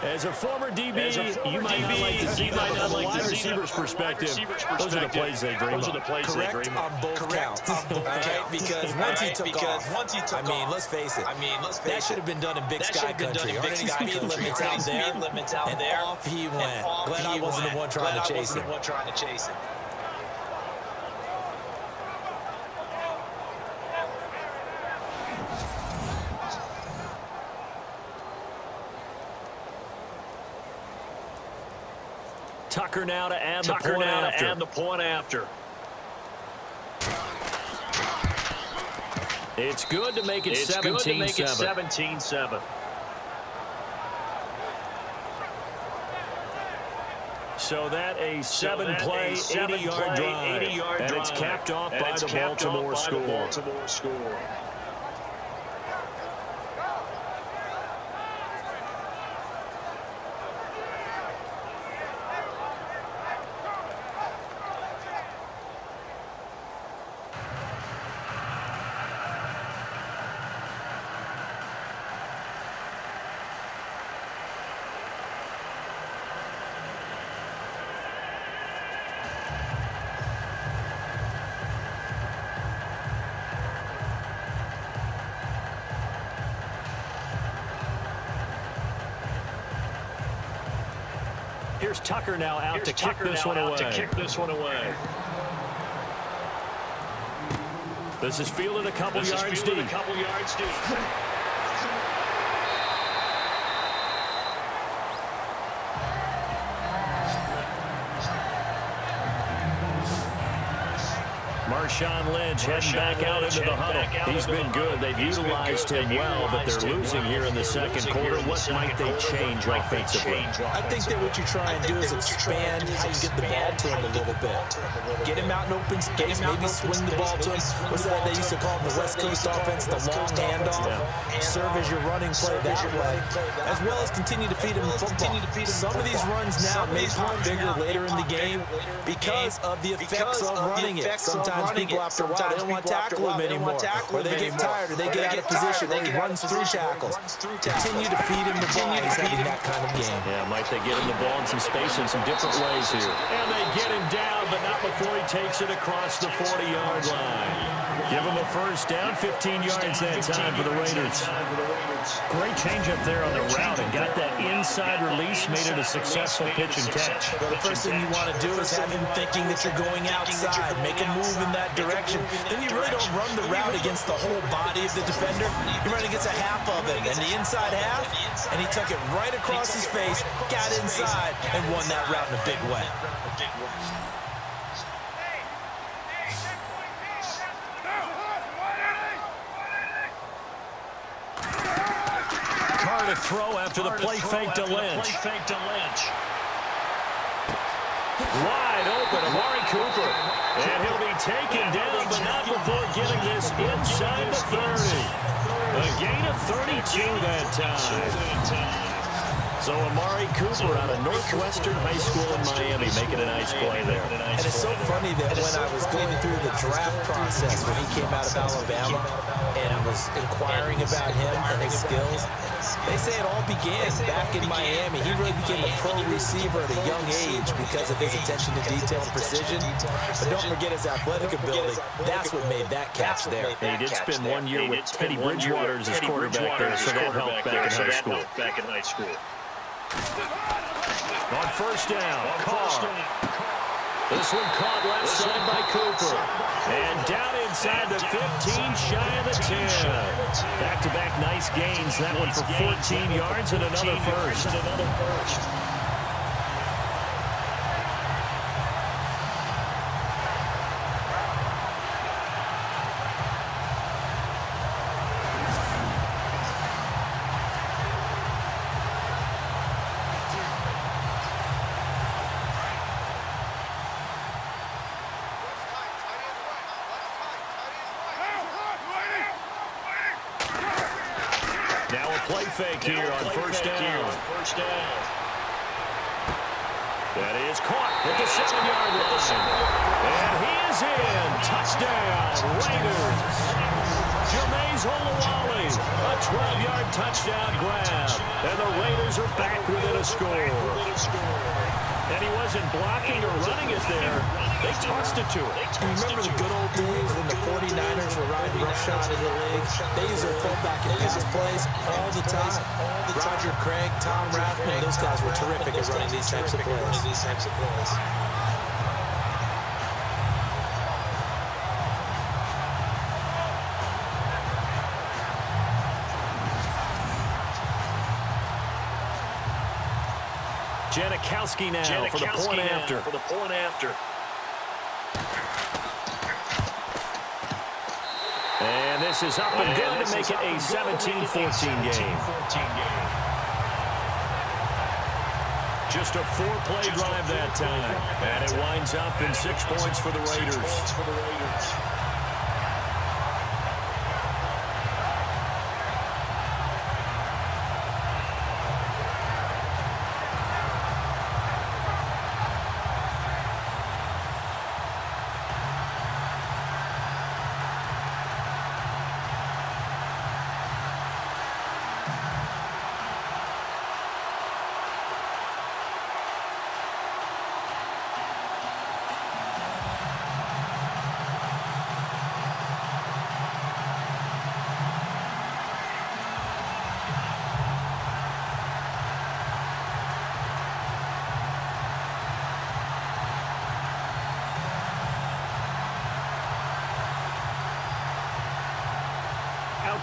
As a former DB, you might not like to see that from a wide receiver's perspective. Those are the plays they dream of. Correct on both counts. Right? Because once he took off, I mean, let's face it, that should have been done in Big Sky Country. Aren't any speed limits out there? And off he went. Glad I wasn't the one trying to chase him. Tucker now to add the point after. It's good to make it 17-7. So that a 7-play, 80-yard drive. And it's capped off by the Baltimore score. Here's Tucker now out to kick this one away. This is fielded a couple yards deep. Marshawn Lynch heading back out into the huddle. He's been good. They've utilized him well, but they're losing here in the second quarter. What might they change offensively? I think that what you try and do is expand how you get the ball to him a little bit. Get him out in open space, maybe swing the ball to him. What's that they used to call the West Coast offense, the long handoff? Serve as your running play that way, as well as continue to feed him the football. Some of these runs now may pop bigger later in the game because of the effects of running it. Sometimes people after a while, they don't want to tackle him anymore. Or they get tired, or they get out of position, or he runs through tackles. Continue to feed him the ball. He's having that kind of game. Yeah, might they get him the ball in some space in some different ways here. And they get him down, but not before he takes it across the 40-yard line. Give him a first down, 15 yards that time for the Raiders. Great change up there on the route and got that inside release, made it a successful pitch and catch. Well, the first thing you want to do is have him thinking that you're going outside, make a move in that direction. Then you really don't run the route against the whole body of the defender. You run against a half of it, and the inside half, and he took it right across his face, got inside, and won that route in a big way. Carr to throw after the play fake to Lynch. Wide open, Amari Cooper. And he'll be taken down, but not before getting this inside the 30. A gain of 32 that time. So Amari Cooper out of Northwestern High School in Miami making a nice play there. And it's so funny that when I was going through the draft process when he came out of Alabama and was inquiring about him and his skills, they say it all began back in Miami. He really became a pro receiver at a young age because of his attention to detail and precision. But don't forget his athletic ability. That's what made that catch there. And he did spend 1 year with Teddy Bridgewater as his quarterback there, so that helped back in high school. On first down, Carr. This one caught left side by Cooper. And down inside the 15, shy of the 10. Back-to-back nice gains. That one for 14 yards and another first. Now a play fake here on first down. That is caught at the 7-yard line. And he is in. Touchdown, Raiders. Jermaine Olawale, a 12-yard touchdown grab. And the Raiders are back within a score. And he wasn't blocking or running it there. They tossed it to him. You remember the good old days when the 49ers were riding roughshod in the league? They used their fullback and pass plays all the time. Roger Craig, Tom Rathman, those guys were terrific at running these types of plays. Janikowski now for the point after. And this is up and good to make it a 17-14 game. Just a 4-play drive that time. And it winds up in 6 points for the Raiders.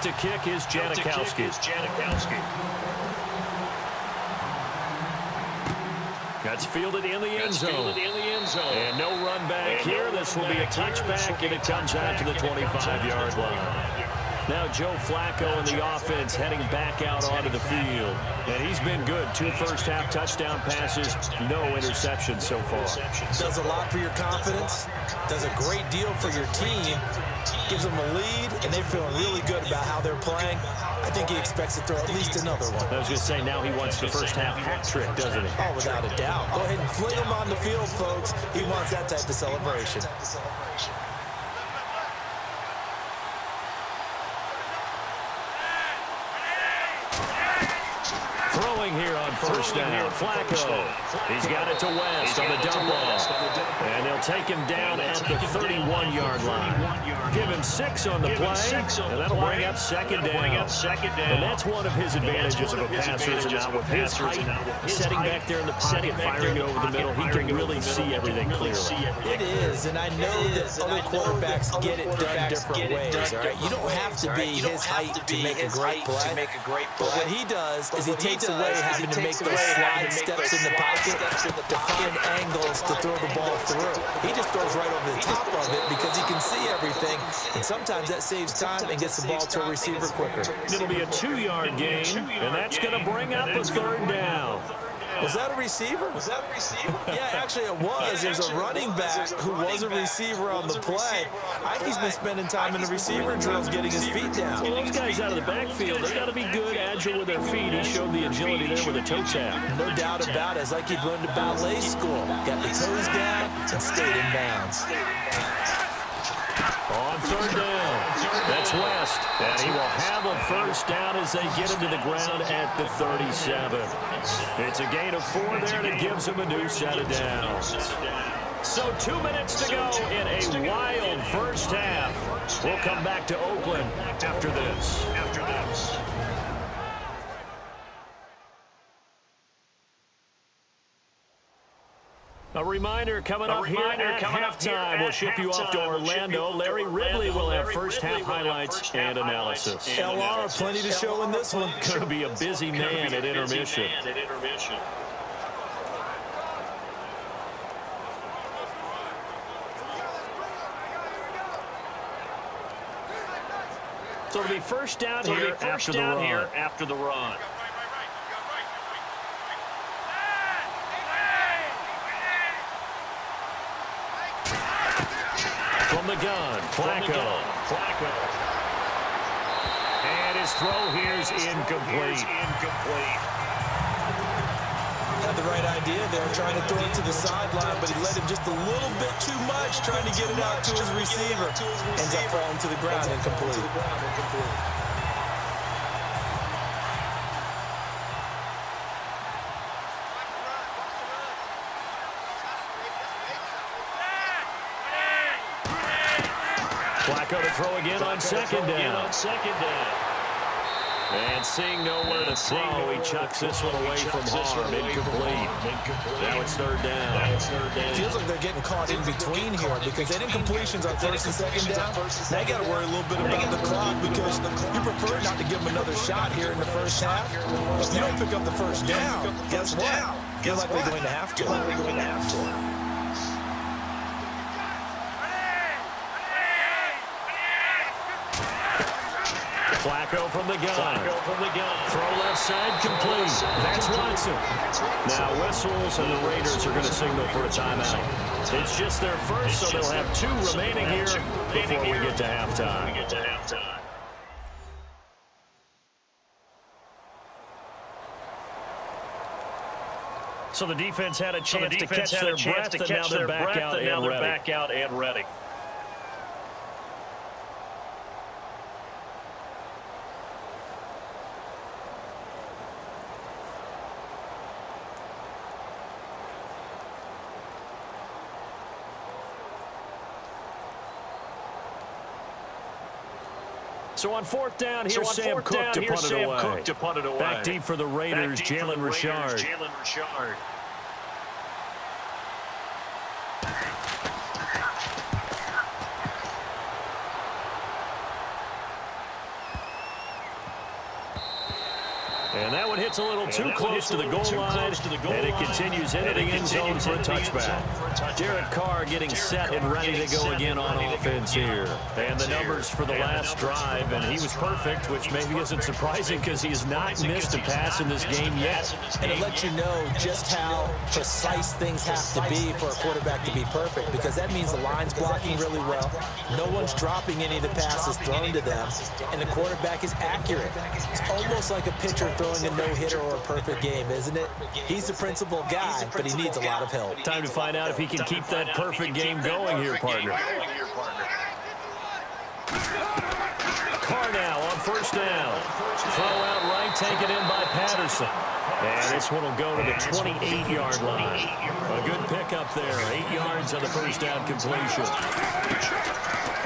To kick is Janikowski. That's fielded in the end zone. And no run back here. This will be a touchback, and it comes out to the 25-yard line. Now Joe Flacco and the offense heading back out onto the field. And he's been good. 2 first-half touchdown passes, no interceptions so far. Does a lot for your confidence. Does a great deal for your team. Gives them a lead, and they're feeling really good about how they're playing. I think he expects to throw at least another one. I was going to say, now he wants the first-half hat trick, doesn't he? Oh, without a doubt. Go ahead and fling him on the field, folks. He wants that type of celebration. Throwing here on first down, Flacco. He's got it to West on the dump off. And they'll take him down at the 31-yard line. Give him 6 on the play, and that'll bring up second down. And that's one of his advantages of a passer, is now with his height, setting back there in the pocket, firing it over the middle, he can really see everything clearly. It is, and I know that other quarterbacks get it done different ways, all right? You don't have to be his height to make a great play. But what he does is he takes away having to make those slide steps in the pocket to find angles to throw the ball through. He just throws right over the top of it because he can see everything, and sometimes that saves time and gets the ball to a receiver quicker. It'll be a 2-yard gain, and that's going to bring up a third down. Was that a receiver? Yeah, actually it was. It was a running back who was a receiver on the play. I think he's been spending time in the receiver drills getting his feet down. Well, those guys out of the backfield, they got to be good, agile with their feet. He showed the agility there with a toe tap. No doubt about it. It's like he'd run to ballet school. Got the toes down and stayed in bounds. On third down, that's West, and he will have a first down as they get him to the ground at the 37. It's a gain of 4 there, and it gives him a new set of downs. So 2 minutes to go in a wild first half. We'll come back to Oakland after this. A reminder coming up here at halftime. We'll ship you off to Orlando. Larry Ridley will have first-half highlights and analysis. LR, plenty to show in this one. Going to be a busy man at intermission. So it'll be first down here after the run. From the gun, Flacco. And his throw here is incomplete. Had the right idea there, trying to throw it to the sideline, but he let him just a little bit too much, trying to get it out to his receiver. Ends up falling to the ground, incomplete. Flacco to throw again on second down. And seeing nowhere to throw, he chucks this one away from harm. Incomplete. Now it's third down. It feels like they're getting caught in between here because they did incompletions on first and second down. Now you got to worry a little bit about the clock because you prefer not to give them another shot here in the first half. But if you don't pick up the first down, guess what? You're likely going to have to. Flacco from the gun. Throw left side, complete. That's Watson. Now whistles, and the Raiders are going to signal for a timeout. It's just their first, so they'll have 2 remaining here before we get to halftime. So the defense had a chance to catch their breath, and now they're back out and ready. So on fourth down, here's Sam Cook to punt it away. Back deep for the Raiders, Jalen Richard. And that one hits a little too close to the goal line, and it continues into the end zone for a touchback. Derek Carr getting set and ready to go again on offense here. And the numbers for the last drive, and he was perfect, which maybe isn't surprising because he has not missed a pass in this game yet. And it lets you know just how precise things have to be for a quarterback to be perfect, because that means the line's blocking really well, no one's dropping any of the passes thrown to them, and the quarterback is accurate. It's almost like a pitcher throwing a no-hitter or a perfect game, isn't it? He's the principal guy, but he needs a lot of help. Time to find out if he can keep that perfect game going here, partner. Carr now on first down. Throw out right, taken in by Patterson. And this one will go to the 28-yard line. A good pickup there. 8 yards on the first down completion.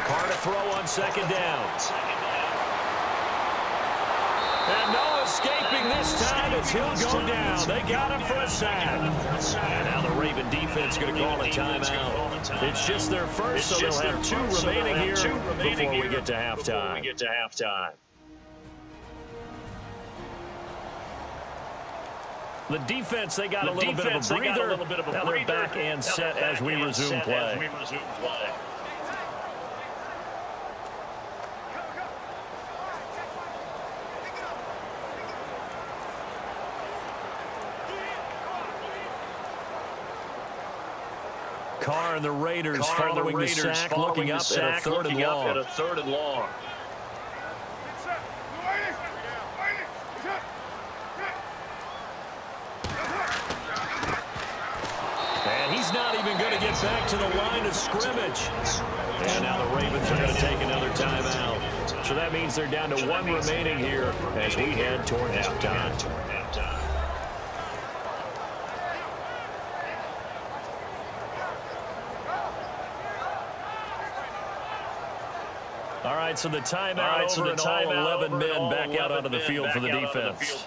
Carr to throw on second down. And no escaping this time as he'll go down. They got him for a sack. And now the Raven defense going to call a timeout. It's just their first, so they'll have 2 remaining here before we get to halftime. The defense, they got a little bit of a breather. Now they're back and set as we resume play. Carr and the Raiders following the sack, looking up at a third and long. And he's not even going to get back to the line of scrimmage. And now the Ravens are going to take another timeout. So that means they're down to one remaining here as we head toward halftime. All right, so the timeout over and all 11 men back out onto the field for the defense.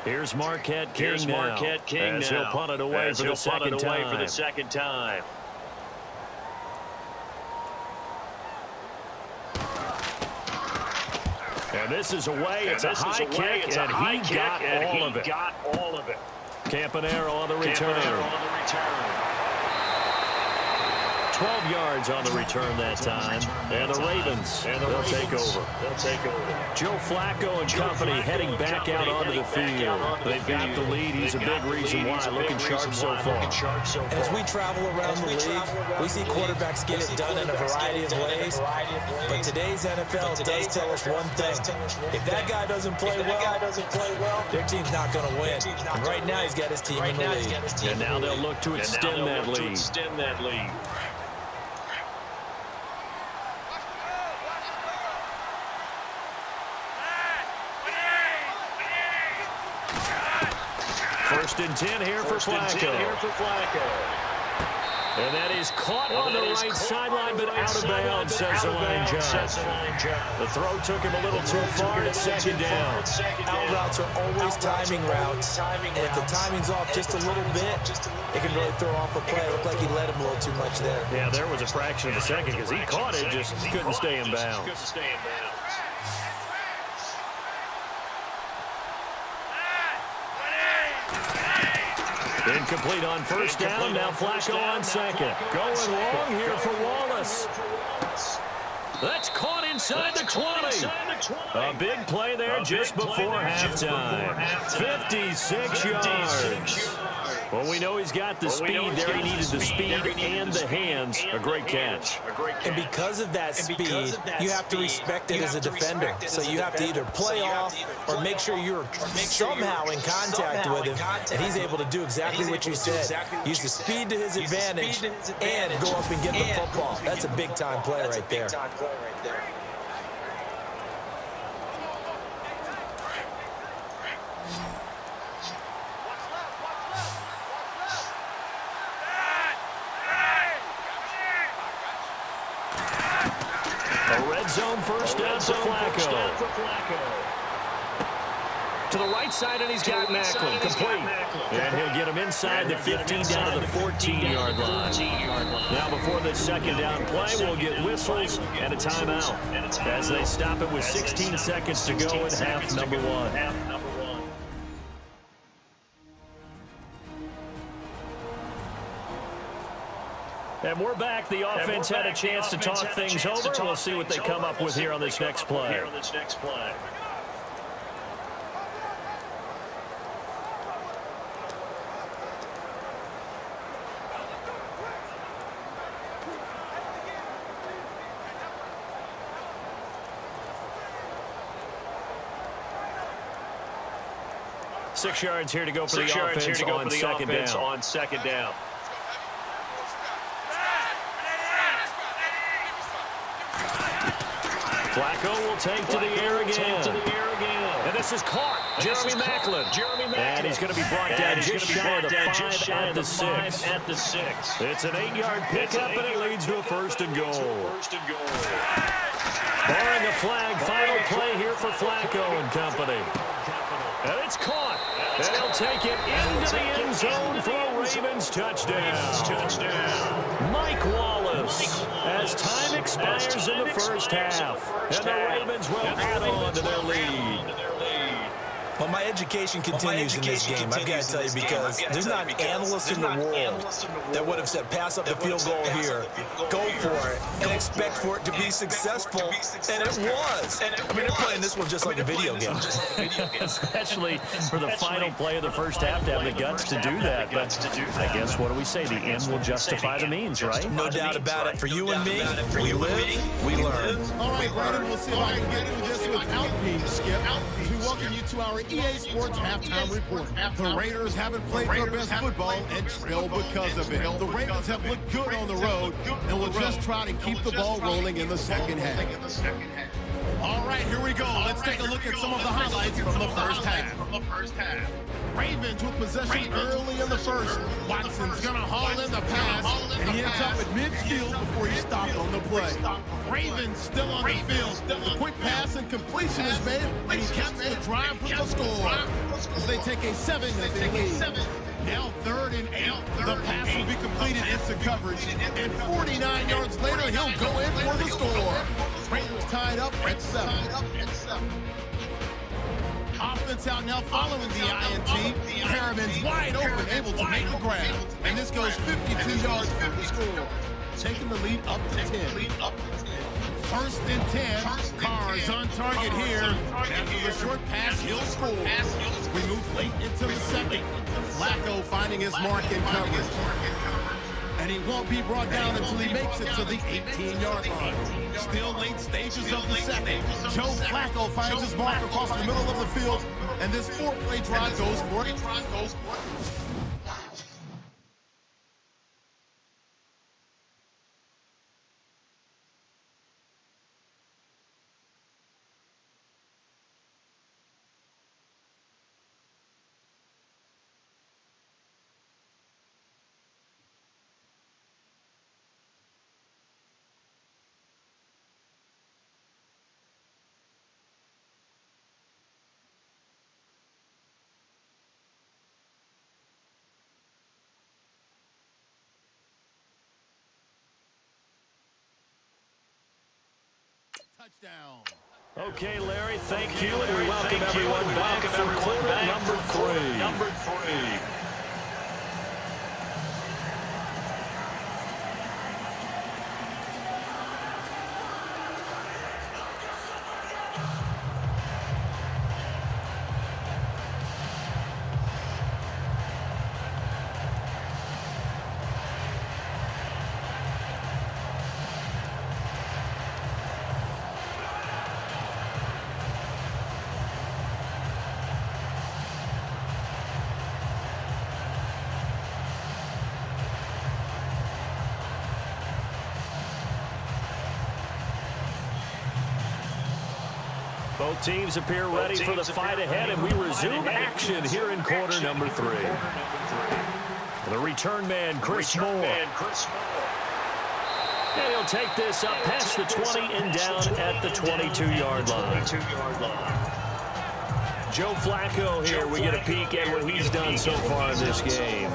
Here's Marquette King now, as he'll punt it away for the second time. And this is away. It's a high kick, and he got all of it. Campanaro on the return. 12 yards on the return that time. And the Ravens, they'll take over. Joe Flacco and company heading back out onto the field. They've got the lead. He's a big reason why. Looking sharp so far. And as we travel around the league, we see quarterbacks get it done in a variety of ways. But today's NFL does tell us one thing. If that guy doesn't play well, their team's not going to win. And right now he's got his team in the lead. And now they'll look to extend that lead. First and 10 here for Flacco. And that is caught on the right sideline, but out of bounds, says the line judge. The throw took him a little too far. It's second down. Out routes are always timing routes. And if the timing's off just a little bit, it can really throw off a play. It looked like he let him a little too much there. Yeah, there was a fraction of a second because he caught it, just couldn't stay in bounds. Incomplete on first down. Now Flacco on second. Going long here for Wallace. That's caught inside the 20. A big play there just before halftime. 56 yards. Well, we know he's got the speed there. He needed the speed and the hands. A great catch. And because of that speed, you have to respect it as a defender. So you have to either play off or make sure you're somehow in contact with him. And he's able to do exactly what you said. Use the speed to his advantage and go up and get the football. That's a big-time play right there. A red zone first down for Flacco. To the right side, and he's got Macklin complete. And he'll get him inside the 15 down to the 14-yard line. Now before this second down play, we'll get whistles and a timeout as they stop it with 16 seconds to go in half number one. And we're back. The offense had a chance to talk things over. We'll see what they come up with here on this next play. 6 yards here to go for the offense on second down. Flacco will take to the air again. And this is caught. Jeremy Macklin. And he's going to be brought down just shy of the 5 at the 6. It's an 8-yard pickup, and it leads to a first and goal. Barring a flag, final play here for Flacco and company. And it's caught. And he'll take it into the end zone for a Ravens touchdown. Mike Wallace, as time expires in the first half, and the Ravens will add on to their lead. Well, my education continues in this game, I've got to tell you, because there's not an analyst in the world that would have said pass up the field goal here, go for it, and expect for it to be successful, and it was. I mean, they're playing this one just like a video game. Especially for the final play of the first half to have the guts to do that. But I guess, what do we say? The end will justify the means, right? No doubt about it. For you and me, we live, we learn. All right, Brandon, we'll see if I can get through this without being skipped. As we welcome you to our EA Sports Halftime Report. The Raiders haven't played their best football and trail because of it. The Ravens have looked good on the road and will just try to keep the ball rolling in the second half. All right, here we go. Let's take a look at some of the highlights from the first half. Ravens with possession early in the first. Watson's going to haul in the pass, and he ends up at midfield before he stopped on the play. Ravens still on the field. The quick pass and completion is made, and he caps the drive for the score as they take a 7-0 lead. Now 3rd and 8. The pass will be completed into coverage, and 49 yards later, he'll go in for the score. Raiders tied up at 7. Offense out now following the INT. Harriman's wide open, able to make the grab. And this goes 52 yards for the score, taking the lead up to 10. 1st and 10. Carr's on target here. After the short pass, he'll score. We move late into the second. Flacco finding his mark in coverage. And he won't be brought down until he makes it to the 18-yard line. Still late stages of the second. Joe Flacco finds his mark across the middle of the field, and this 4-play drive goes for it. Touchdown. Okay, Larry, thank you, and we welcome everyone back for quarter number 3. Both teams appear ready for the fight ahead, and we resume action here in quarter number 3. The return man, Chris Moore. And he'll take this up past the 20 and down at the 22-yard line. Joe Flacco here. We get a peek at what he's done so far in this game.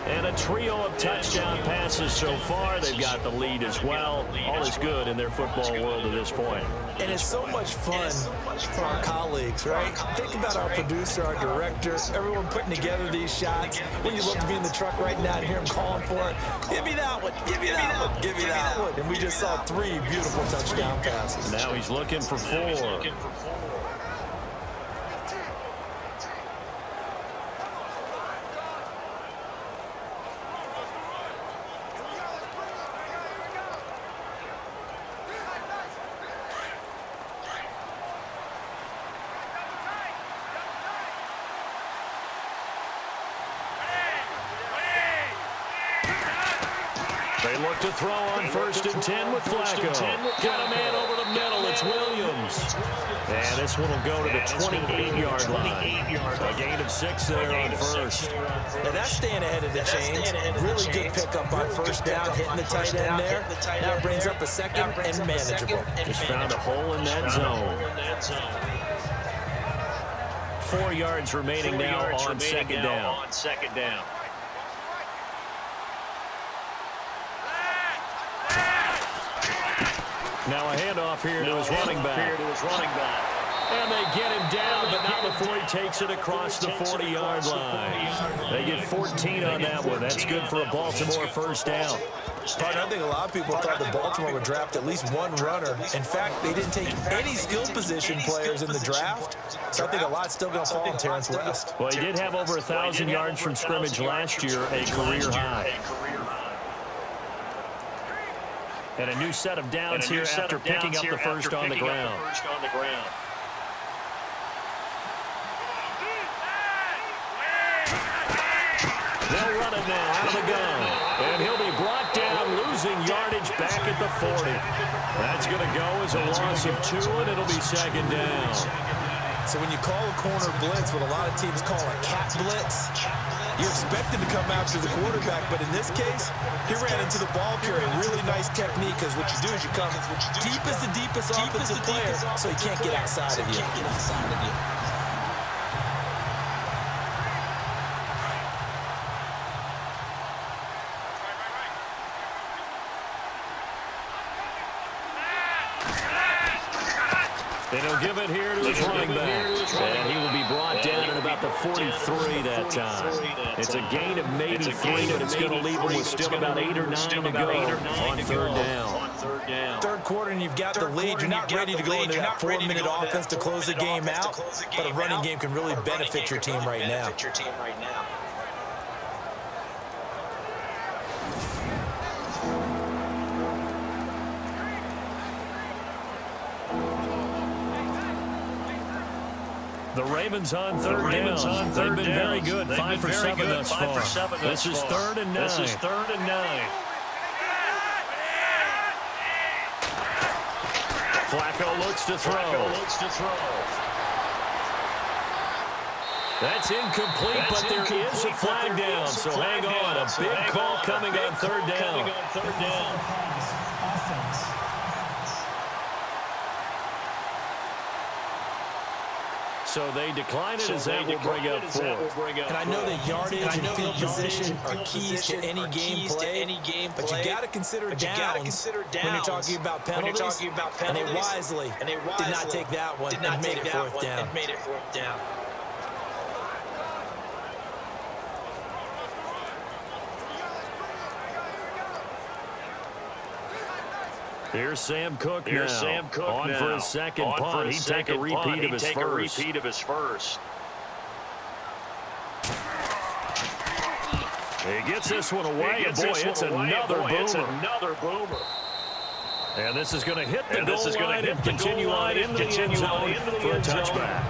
And a trio of touchdown passes so far. They've got the lead as well. All is good in their football world at this point. And it's so much fun for our colleagues, right? Think about our producer, our director, everyone putting together these shots. When you look to be in the truck right now and hear him calling for it, give me that one, give me that one, give me that one. And we just saw 3 beautiful touchdown passes. Now he's looking for 4. They look to throw on 1st and 10 with Flacco. Got a man over the middle. It's Williams. And this one will go to the 28-yard line. A gain of 6 there on 1st. Now that's staying ahead of the chains. Really good pickup on 1st down, hitting the tight end there. Now brings up a 2nd and manageable. Just found a hole in that zone. 4 yards remaining now on second down. Now a handoff here to his running back. And they get him down, but not before he takes it across the 40-yard line. They get 14 on that one. That's good for a Baltimore first down. Partner, I think a lot of people thought that Baltimore would draft at least one runner. In fact, they didn't take any skill position players in the draft. So I think a lot's still going to fall on Terrence West. Well, he did have over 1,000 yards from scrimmage last year, a career high. And a new set of downs here after picking up the first on the ground. They'll run it now out of the gun. And he'll be brought down, losing yardage back at the 40. That's going to go as a loss of 2, and it'll be second down. So when you call a corner blitz, what a lot of teams call a cat blitz, you're expected to come after the quarterback, but in this case, he ran into the ball carrier. Really nice technique, because what you do is you come deep as the deepest offensive player, so he can't get outside of you. And he'll give it here to his running back. And he will be brought down at about the 43 that time. It's a gain of maybe 3, but it's going to leave him with still about 8 or 9 to go on third down. Third quarter, and you've got the lead. You're not ready to go into that 4-minute offense to close the game out, but a running game can really benefit your team right now. The Ravens on third down. They've been very good. 5 for 7 thus far. This is 3rd and 9. Flacco looks to throw. That's incomplete, but there is a flag down. So hang on. A big call coming on third down. So they decline it, as that will bring up 4. And I know that yardage and field position are keys to any game play, but you got to consider downs when you're talking about penalties, and they wisely did not take that one and made it 4th down. Here's Sam Cook now. On for his second punt. He'd take a repeat of his first. He gets this one away, and boy, it's another boomer. And this is going to hit the goal line and continue on into the end zone for a touchback.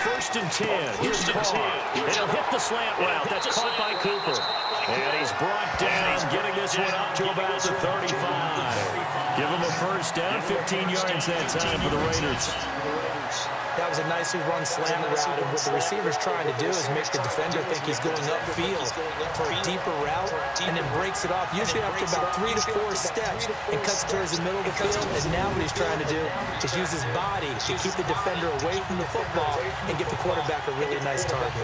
First and 10. Here's Carr. He'll hit the slant route. That's caught by Cooper. And he's brought down, getting this one up to about the 35. Give him a first down, 15 yards that time for the Raiders. That was a nicely run slant route, and what the receiver's trying to do is make the defender think he's going upfield for a deeper route, and then breaks it off, usually after about 3 to 4 steps, and cuts towards the middle of the field. And now what he's trying to do is use his body to keep the defender away from the football and get the quarterback a really nice target.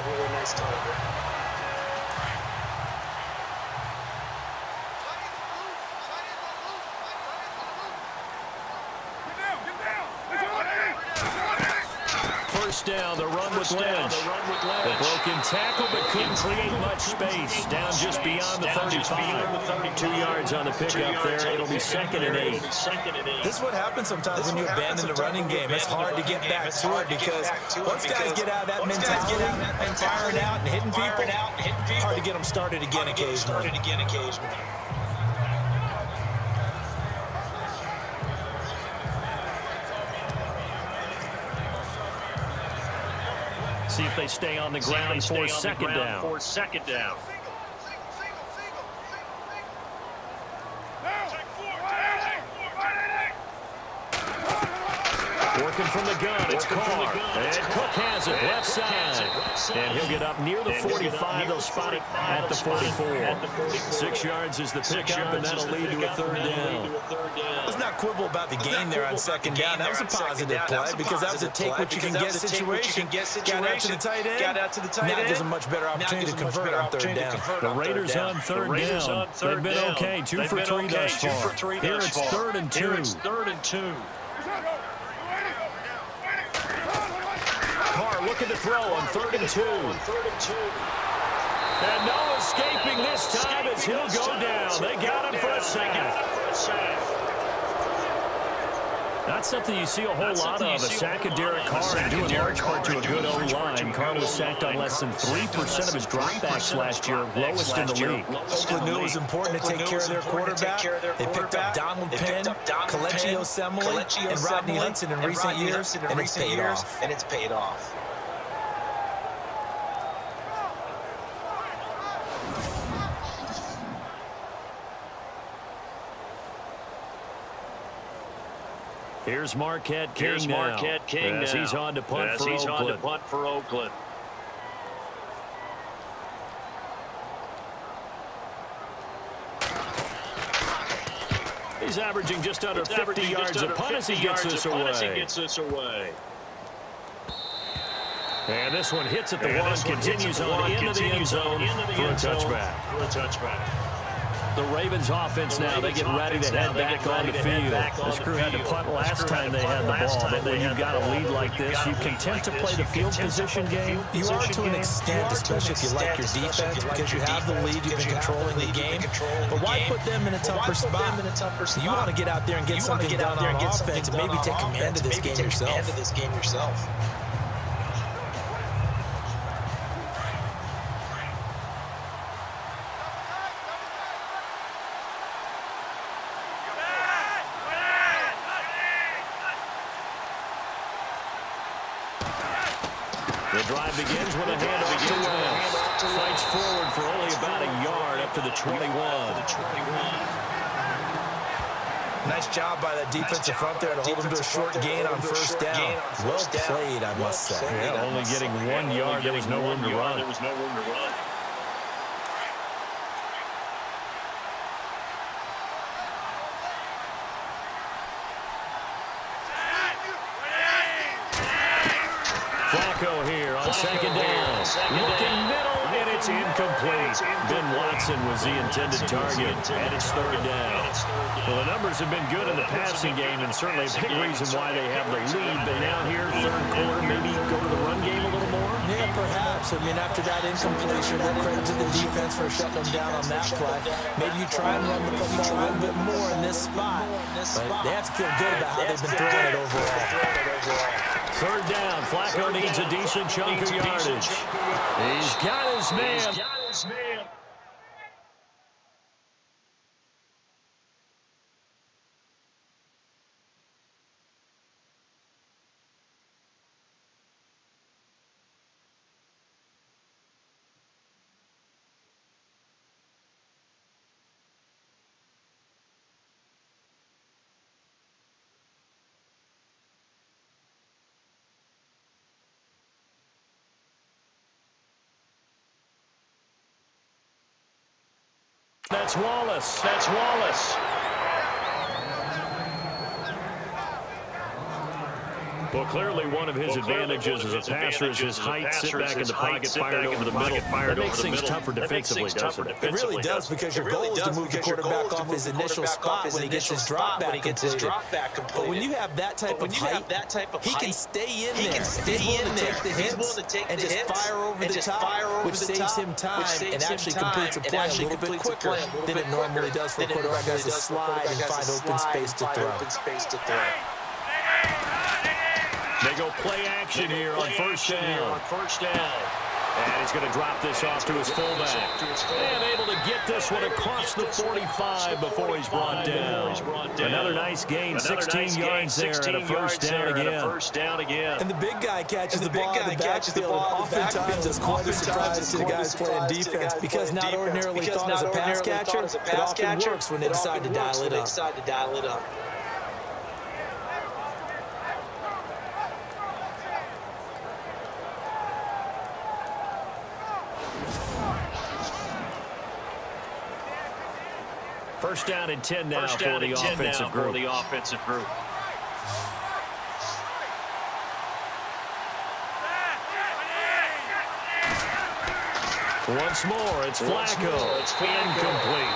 Down, the run with Lynch. The broken tackle, but couldn't create much space. Down just beyond the 35. 2 yards on the pickup there. It'll be 2nd and 8. This is what happens sometimes when you abandon the running game. It's hard to get back to it because once guys get out of that mentality and firing out and hitting people, hard to get them started again occasionally. see if they stay on the ground for second down. Working from the gun, it's Carr. And Cook has it, left side. And he'll get up near the 45. They'll spot it at the 44. 6 yards is the pickup, and that'll lead to a third down. Let's not quibble about the gain there on second down. That was a positive play because that was a take-what-you-can-get situation. Got out to the tight end. Now gives a much better opportunity to convert on third down. The Raiders on third down. They've been okay, 2 for 3 thus far. Here it's 3rd and 2. Carr looking to throw on 3rd and 2. And no escaping this time as he'll go down. They got him for a sack. That's something you see a whole lot of, a sack of Derek Carr, and due in large part to a good O-line. Carr was sacked on less than 3% of his dropbacks last year, lowest in the league. Oakland knew it was important to take care of their quarterback. They picked up Donald Penn, Kelechi Osemele, and Rodney Hudson in recent years, and it's paid off. Here's Marquette King now. As he's on to punt for Oakland. He's averaging just under 50 yards a punt as he gets this away. And this one hits at the one, continues on into the end zone for a touchback. The Ravens offense now, they get ready to head back on the field. This crew had to punt last time they had the ball, but when you've got a lead like this, you content to play the field position game? You are to an extent, especially if you like your defense, because you have the lead, you've been controlling the game. But why put them in a tougher spot? You want to get out there and get something done on offense and maybe take command of this game yourself. The drive begins with a handoff to West. Fights forward for only about a yard up to the 21. Nice job by that defensive front there to hold him to a short gain on first down. Well played, I must say. Yeah, only getting 1 yard. There was no room to run. Flacco here on second down. Looking middle, and it's incomplete. Ben Watson was the intended target, and it's third down. Well, the numbers have been good in the passing game, and certainly a big reason why they have the lead. But now here, third quarter, maybe go to the run game a little more? Yeah, perhaps. I mean, after that incompletion, no credit to the defense for shutting them down on that play. Maybe you try and run the football a little bit more in this spot. But they have to feel good about how they've been throwing it overall. Third down, Flacco needs a decent chunk of yardage. He's got his man. That's Wallace. Well, clearly one of his advantages as a passer is his height, sit back in the pocket, fired over the middle. That makes things tougher defensively, doesn't it? It really does, because your goal is to move the quarterback off his initial spot when he gets his drop back completed. But when you have that type of height, he can stay in there. He's willing to take the hits and just fire over the top, which saves him time and actually completes a play a little bit quicker than it normally does for a quarterback who has to slide and find open space to throw. They go play action here on first down. And he's going to drop this off to his fullback. And able to get this one across the 45 before he's brought down. Another nice gain, 16 yards there and a first down again. And the big guy catches the ball in the backfield, and oftentimes it's quite a surprise to the guys playing defense because not ordinarily thought as a pass catcher, it often works when they decide to dial it up. First down and 10 now for the offensive group. Once more, it's Flacco. It's incomplete.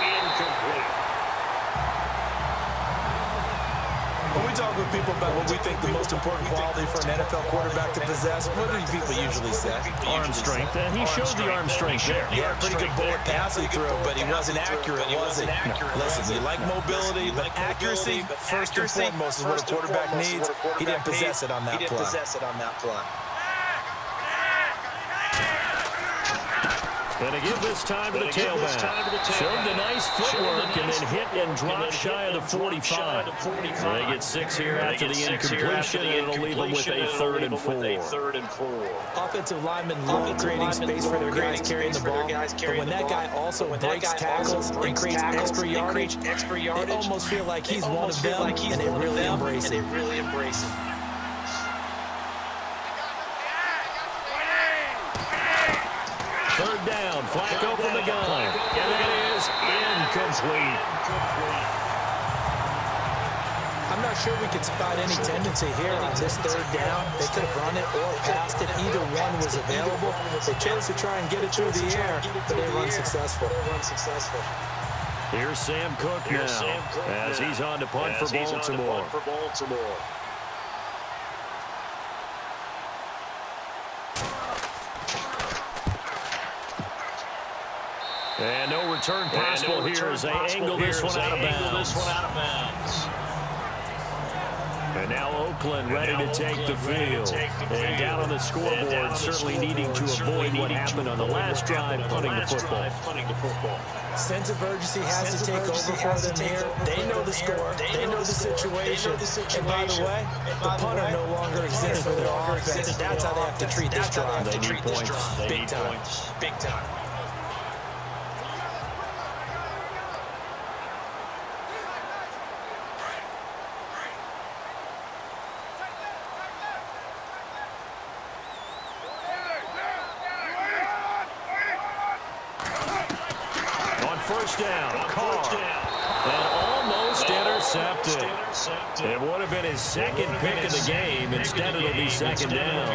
When we talk with people about what we think the most important quality for an NFL quarterback to possess, what do people usually say? Arm strength, and he showed the arm strength there. Yeah, pretty good bullet pass he threw, but he wasn't accurate, was he? No. Listen, you like mobility, but accuracy, first and foremost, is what a quarterback needs. He didn't possess it on that play. And to give this time to the tailback. Showed the nice footwork and then hit and dropped shy of the 45. They get 6 here after the incompletion, and it'll leave them with a 3rd and 4. Offensive linemen love creating space for their guys carrying the ball, but when that guy also breaks tackles and creates extra yardage, they almost feel like he's one of them, and they really embrace it. Third down, Flacco from the gun. And that is incomplete. I'm not sure we could spot any tendency here on this third down. They could have run it or passed it. Either one was available. They chose to try and get it through the air, but they were unsuccessful. Here's Sam Cook now as he's on to punt for Baltimore. And no return possible here as they angle this one out of bounds. And now Oakland ready to take the field. And down on the scoreboard, certainly needing to avoid what happened on the last drive, punting the football. Sense of urgency has to take over for them here. They know the score. They know the situation. And by the way, the punter no longer exists for their offense. And that's how they have to treat this drive. They need points. Big time. First down, Carr, and almost intercepted. It would have been his second pick of the game. Instead, it'll be second down.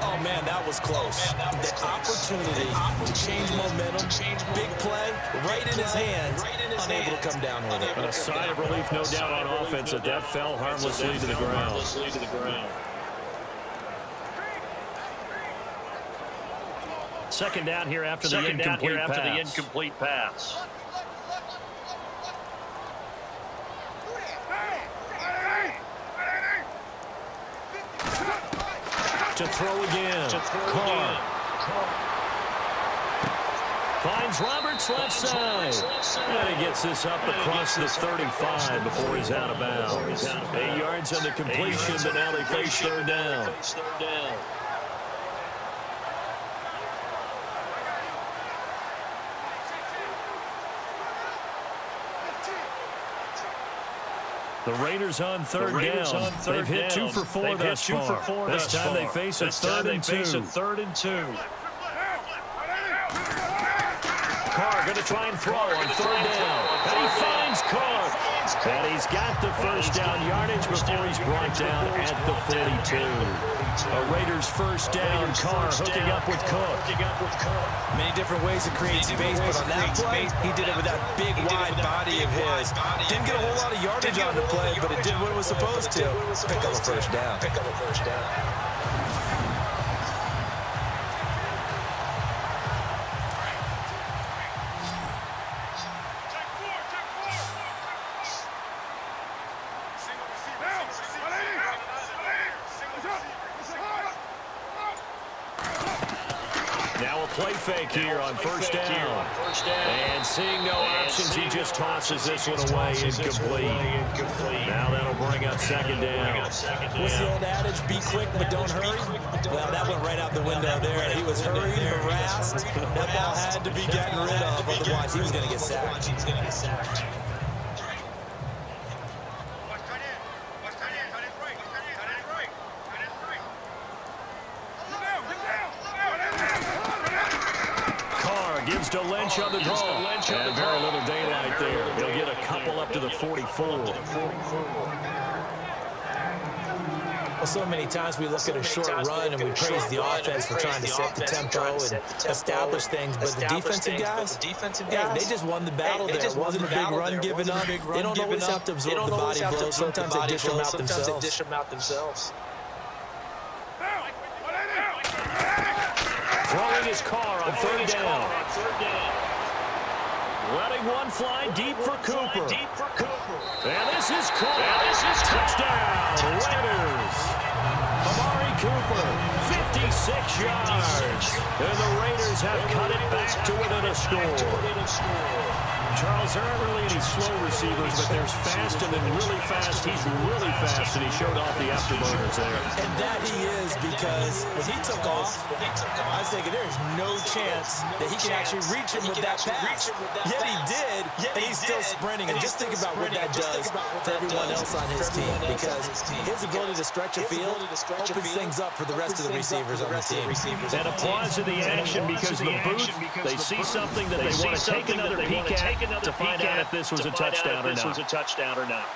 Oh, man, that was close. The opportunity to change momentum, big play, right in his hands, unable to come down with it. A sigh of relief, no doubt, on offense that fell harmlessly to the ground. Second down here after the incomplete pass. To throw again. Carr. Finds Roberts left side. And he gets this up across the 35 before he's out of bounds. 8 yards on the completion, but now they face third down. The Raiders on third down. They've hit 2 for 4 thus far. This time they face a third and two. Carr going to try and throw on third down. And he finds Carr. And he's got the first down yardage before he's brought down at the 42. A Raiders first down. Carr hooking up with Cook. Many different ways to create space, but on that play, he did it with that big, wide body of his. Didn't get a whole lot of yardage on the play, but it did what it was supposed to. Pick up a first down. play fake here on first down. And seeing no options, he just tosses this one away incomplete. Now that'll bring up second down. What's the old adage? Be quick, but don't hurry. Well, that went right out the window there. He was hurried, harassed. That ball had to be gotten rid of, otherwise he was going to get sacked. Gives to Lynch on the draw. And very little daylight there. He'll get a couple up to the 44. Well, so many times we look at a short run and we praise the offense for trying to set the tempo and establish things, but the defensive guys, yeah, they just won the battle there. It wasn't a big run given up. They don't always have to absorb the body blows. Sometimes they dish them out themselves. Throwing his car on third down. Letting one fly deep for Cooper. And this is caught. Touchdown, Raiders. Amari Cooper, 56 yards. And the Raiders have cut it back to within a score. Charles, there aren't really any slow receivers, but there's fast and then really fast. He's really fast, and he showed off the afterburners there. And that he is, because when he took off, I was thinking there's no chance that he can actually reach him with that pass. Yet he did, and he's still sprinting. And just think about what that does for everyone else on his team, because his ability to stretch a field opens things up for the rest of the receivers on the team. And applause to the action, because the booth, they see something that they want to take another peek at to find out if this was a touchdown or not.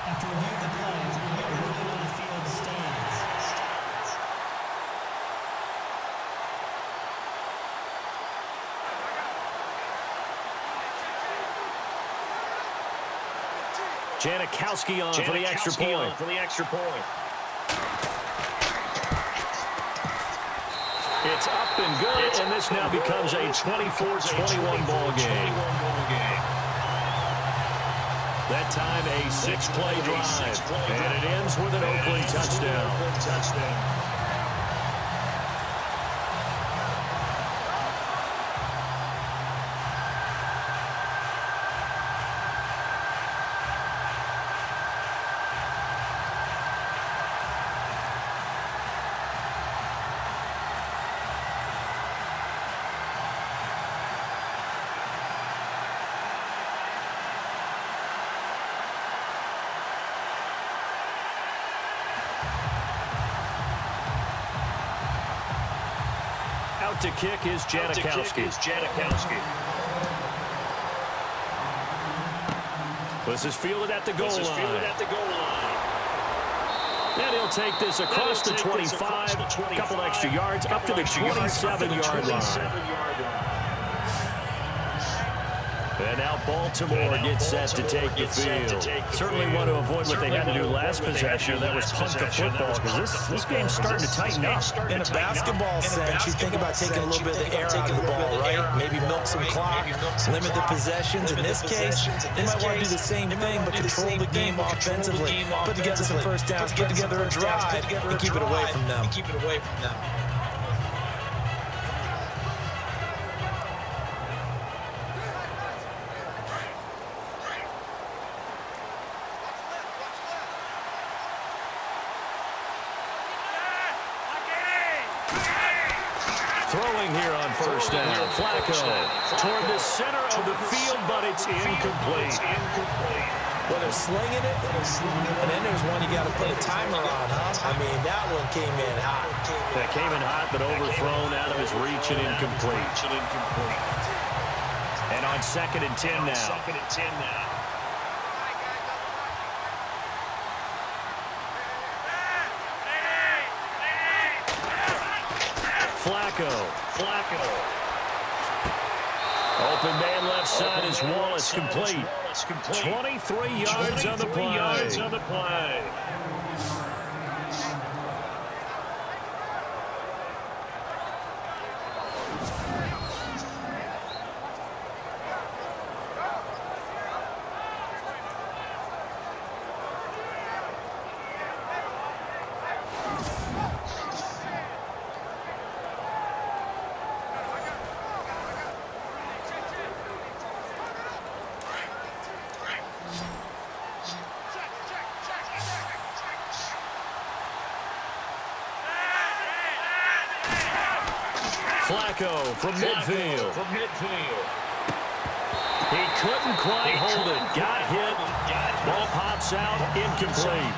After reviewing the play, the ruling on the field stands. Janikowski on for the extra point. It's up and good, and this now becomes a 24-21 ball game. That time a 6-play drive, and it ends with an Oakland touchdown. Out to kick is Janikowski. This is fielded at the goal line. And he'll take this across the 25, a couple extra yards, up to the 27-yard line. And now Baltimore gets set to take the field. Certainly want to avoid what they had to do last possession. That was punt the football, because this game's starting to tighten up. In a basketball sense, you think about taking a little bit of the air out of the ball, right? Maybe milk some clock, limit the possessions. In this case, they might want to do the same thing, but control the game offensively. Put together some first downs, put together a drive, and keep it away from them. Throwing here on first down. Flacco toward the center of the field, but it's incomplete. Well, they're slinging it, and then there's one you got to put a timer on, huh? I mean, that one came in hot. That came in hot, but overthrown out of his reach and incomplete. And on 2nd and 10 now. Flacco. Open man left side is Wallace, complete. 23 yards on the play. Flacco from midfield. He couldn't quite hold it. Got hit. Ball pops out. Incomplete.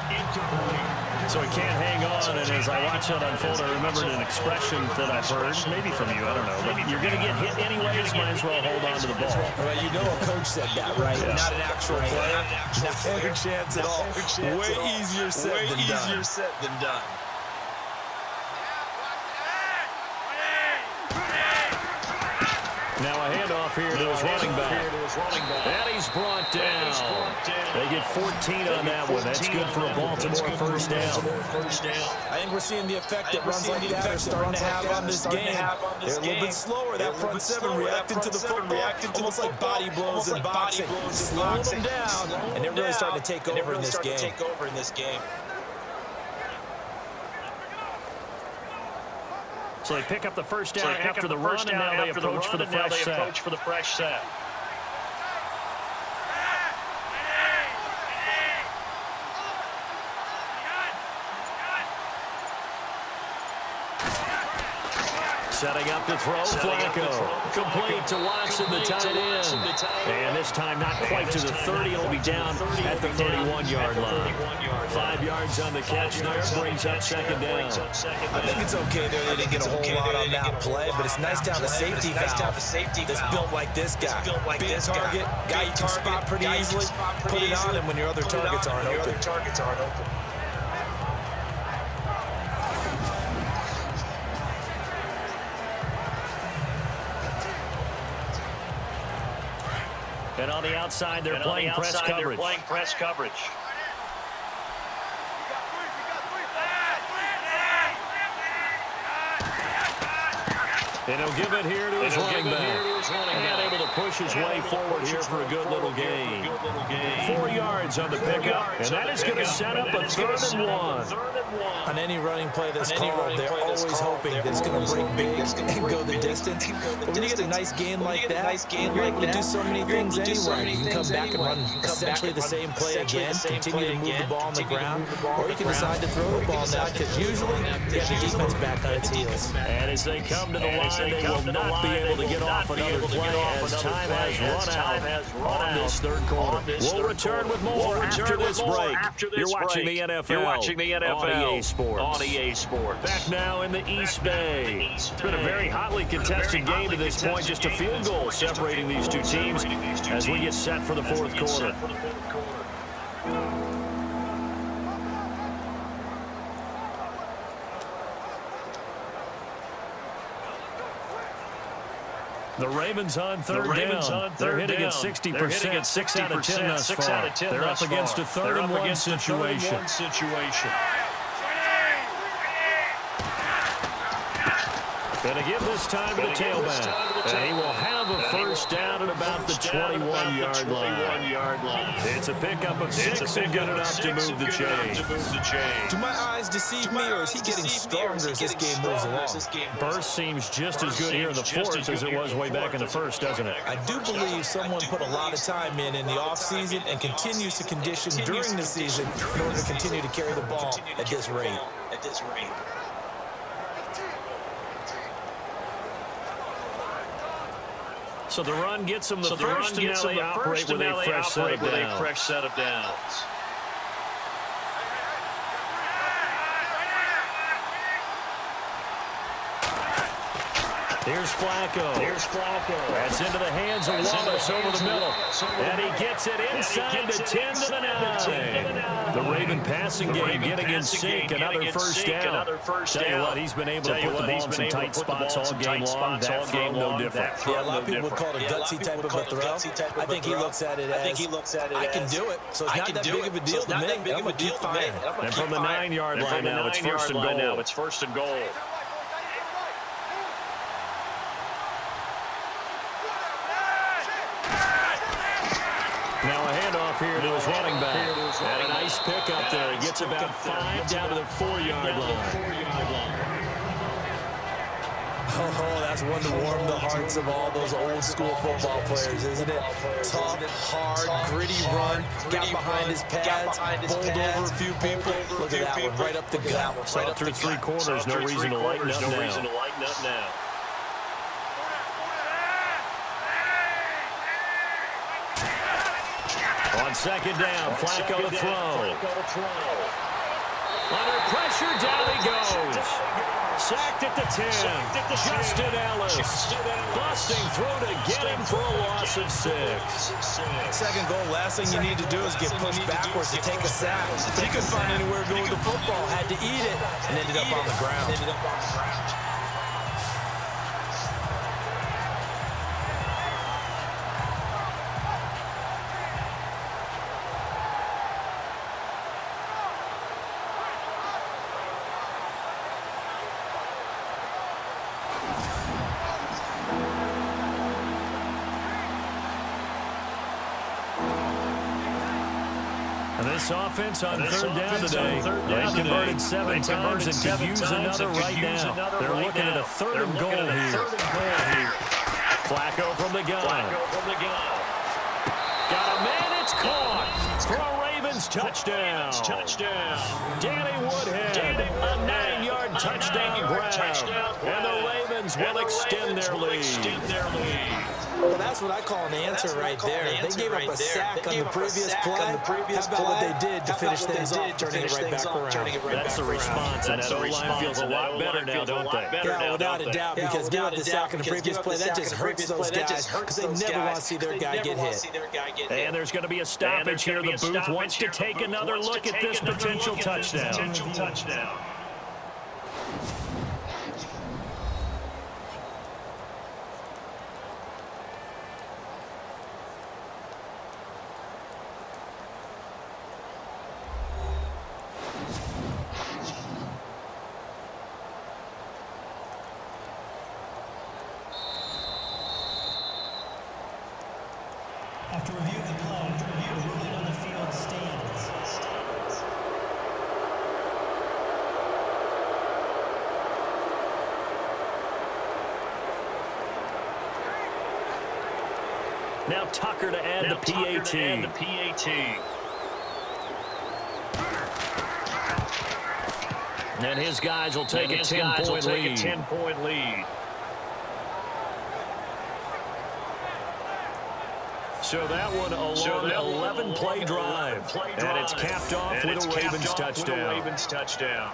So he can't hang on, and as I watch that unfold, I remembered an expression that I've heard, maybe from you, I don't know, but you're going to get hit anyways, might as well hold on to the ball. Well, you know a coach said that, right? Yeah. Not an actual player. Not a chance at all. Way easier said than done. Now a handoff here to his running back. And he's brought down. They get 14 on that one. That's good for a Baltimore first down. I think we're seeing the effect that runs like that are starting to have on this game. They're a little bit slower. That front seven reacting to the football, almost like body blows in boxing. Slowing them down, and they're really starting to take over in this game. So they pick up the first down after the run, and now they approach for the fresh set. Setting up to throw, Flacco. Complete to Watson, the tight end. And this time not quite to the 30. It'll be down at the 31-yard line. 5 yards on the catch there. Brings up second down. I think it's okay there. They didn't get a whole lot on that play, but it's nice to have a safety valve that's built like this guy. Big target, guy you can spot pretty easily. Put it on him when your other targets aren't open. And on the outside, they're playing press coverage. And he'll give it here to his running back. And able to push his way forward here for a good little gain. 4 yards on the pickup. And that is going to set up a 3rd and 1. On any running play that's called, they're always hoping that it's going to break big and go the distance. But when you get a nice gain like that, you're able to do so many things anyway. You can come back and run essentially the same play again, continue to move the ball on the ground, or you can decide to throw the ball now because usually you have the defense back on its heels. And as they come to the line, they will not be able to get off another play as time has run out on this third quarter. We'll return with more after this break. You're watching the NFL on EA Sports. Back now in the East Bay. It's been a very hotly contested game to this point. Just a field goal separating these two teams as we get set for the fourth quarter. The Ravens on third down. They're hitting at 60%, 6 out of 10 thus far. They're up against a 3rd and 1 situation. And again this time to the tailback. And he will have a first down at about the 21-yard line. It's a pickup of 6 and good enough to move the chains. Do my eyes deceive me, or is he getting stronger as this game moves along? Burst seems just as good here in the fourth as it was way back in the first, doesn't it? I do believe someone put a lot of time in the offseason and continues to condition during the season in order to continue to carry the ball at this rate. So the run gets them the first, and now they operate with a fresh set of downs. Here's Flacco. That's into the hands of Wallace over the middle. And he gets it inside the 10 to the 9. The Raven passing game getting in sync. Another first down. Tell you what, he's been able to put the ball in some tight spots all game long. That throw no different. Yeah, a lot of people would call it a gutsy type of a throw. I think he looks at it as, I can do it. So it's not that big of a deal to me. I'm going to keep fighting. And from the 9-yard line now, it's first and goal. Now a handoff here to his running back. And a nice pickup there. He gets about 5 down to the 4-yard line. Oh, that's one to warm the hearts of all those old school football players, isn't it? Tough, hard, gritty run. Got behind his pads, bowled over a few people. Look at that one, right up the gut. Saw it through 3 quarters. No reason to lighten up now. On second down, Flacco to throw. Under pressure, down he goes. Sacked at the 10. Justin Ellis busting through to get him for a loss of 6. Second goal, last thing you need to do is get pushed backwards to take a sack. He couldn't find anywhere to go with the football, had to eat it, and ended up on the ground. This offense on third down today, they converted 7 times and could use another right now. They're looking at a third and goal here. Flacco from the gun. Got a man, it's caught for a Ravens touchdown. Danny Woodhead, a 9-yard touchdown grab. And the Ravens will extend their lead. Well, that's what I call an answer right there. They gave up a sack on the previous play. How about what they did to finish things off, turning it right back around? That's the response, and that O-line feels a lot better now, don't they? Yeah, without a doubt, because giving up the sack on the previous play, that just hurts those guys because they never want to see their guy get hit. And there's going to be a stoppage here. The booth wants to take another look at this potential touchdown. After review of the play, the ruling on the field stands. Now Tucker to add the PAT. And his guys will take a 10-point lead. So that one a long 11-play drive. And it's capped off with a Ravens touchdown.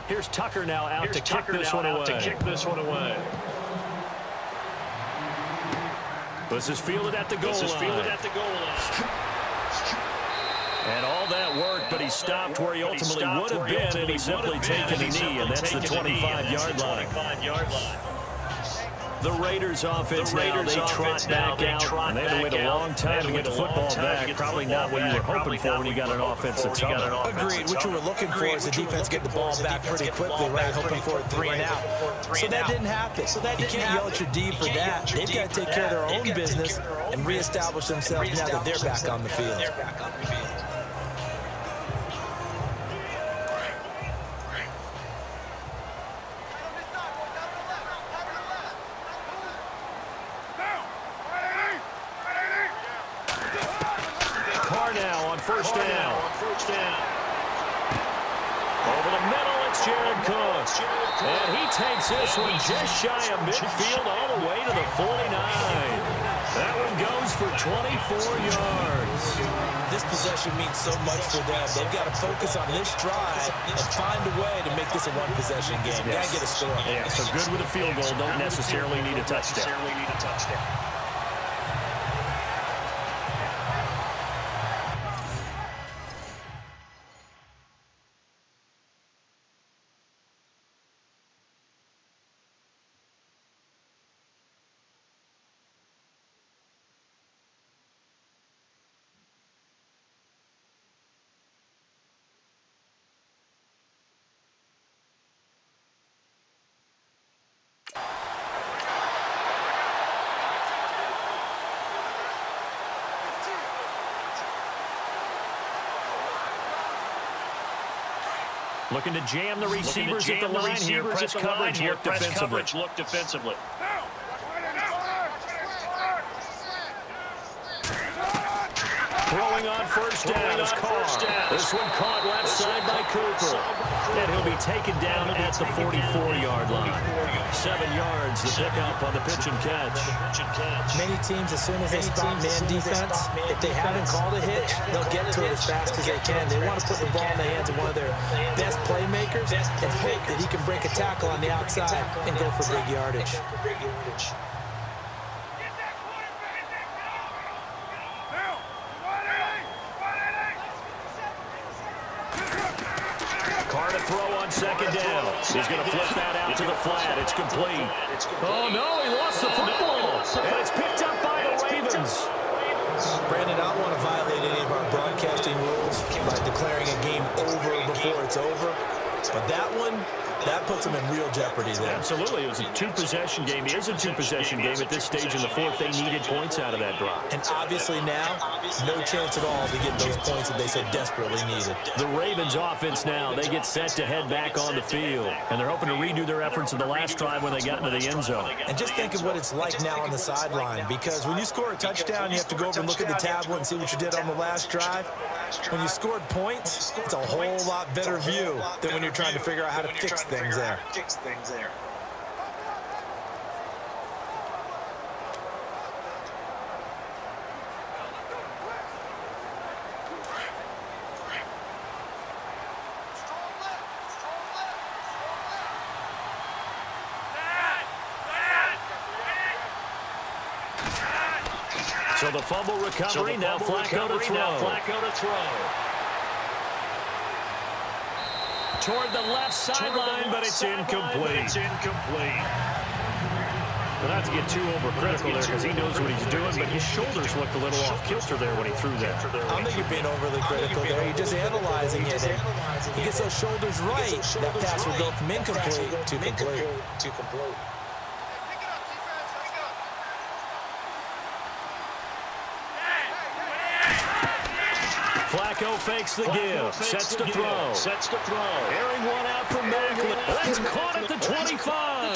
Here's Tucker now out to kick this one away. This is fielded at the goal line. And all that work, but he stopped where he ultimately would have been, and he simply taken a knee, and that's the 25-yard line. The Raiders offense now, they trot back out, and they had to wait a long time to get the football back. Probably not what you were hoping for when you got an offense that's coming. Agreed. What you were looking for is the defense getting the ball back pretty quickly, right? Hoping for a 3 and out. So that didn't happen. You can't yell at your D for that. They've got to take care of their own business and reestablish themselves now that they're back on the field. First down. Over the middle, it's Jared Cook. And he takes this one just shy of midfield all the way to the 49. That one goes for 24 yards. This possession means so much for them. They've got to focus on this drive and find a way to make this a one-possession game. Got to get a score. Yeah, so good with a field goal. Don't necessarily need a touchdown. Looking to jam the receivers at the line here. Press coverage, look defensively. Throwing on first down is Carr. This one caught left side by Cooper. And he'll be taken down at the 44-yard line. 7 yards, the pickup on the pitch and catch. Many teams, as soon as they spot man defense, if they haven't called a hit, they'll get to it as fast as they can. They want to put the ball in the hands of one of their best playmakers and hope that he can break a tackle on the outside and go for big yardage. Carr to throw on second down. He's going to flip that out to the flat. It's complete. Oh, no, he lost the football. And it's picked up by the Ravens. Brandon, I don't want to violate any of our broadcasting rules by declaring a game over before it's over. But that one, that puts them in real jeopardy there. Absolutely. It was a two-possession game. It is a two-possession game at this stage in the fourth. They needed points out of that drive. And obviously now, no chance at all to get those points that they so desperately needed. The Ravens offense now, they get set to head back on the field. And they're hoping to redo their efforts of the last drive when they got into the end zone. And just think of what it's like now on the sideline. Because when you score a touchdown, you have to go over and look at the tablet and see what you did on the last drive. When you scored points, it's a whole lot better view than when you're trying to figure out how to fix things there. So the fumble recovery, now Flacco to throw. Toward the left sideline, but it's incomplete. We'll not to get too overcritical there because he knows what he's doing, but his shoulders looked a little off kilter there when he threw that. I don't think you're being overly critical there. You're just analyzing it. He gets those shoulders right, that pass will go from incomplete to complete. Flacco fakes the give, sets to throw. Airing one out from Macklin. That's caught at the 25.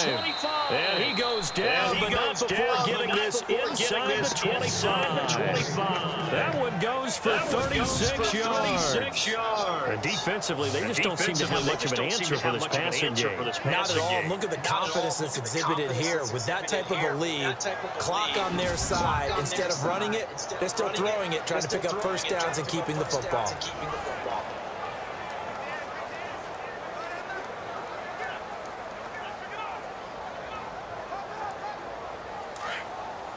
And he goes down, but not before getting this inside the 25. That one goes for 36 yards. And defensively, they just don't seem to have much of an answer for this passing game. Not at all. Look at the confidence that's exhibited here. With that type of a lead, clock on their side, instead of running it, they're still throwing it, trying to pick up first downs and keeping the football.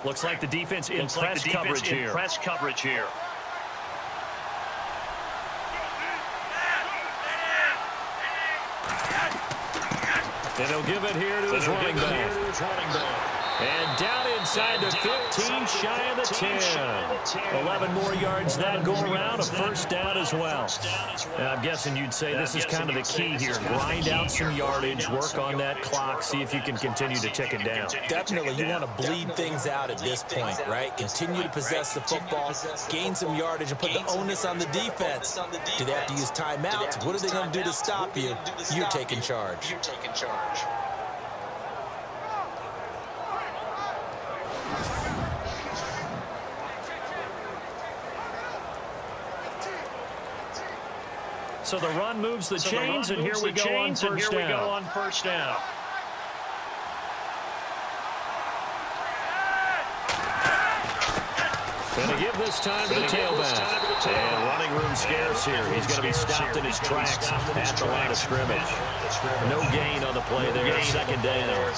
Looks like the defense in press coverage here. And he'll give it here to his running back. And down inside the 15, shy of the 10. 11 more yards that go around, a first down as well. And I'm guessing you'd say this is kind of the key here. Grind out some yardage, work on that clock, see if you can continue to tick it down. Definitely, you want to bleed things out at this point, right? Continue to possess the football, gain some yardage, and put the onus on the defense. Do they have to use timeouts? What are they going to do to stop you? You're taking charge. So the run moves the chains, and here we go on first down. Going to give this time to the tailback. And running room scarce here. He's going to be stopped in his tracks at the line of scrimmage. No gain on the play there. Second down.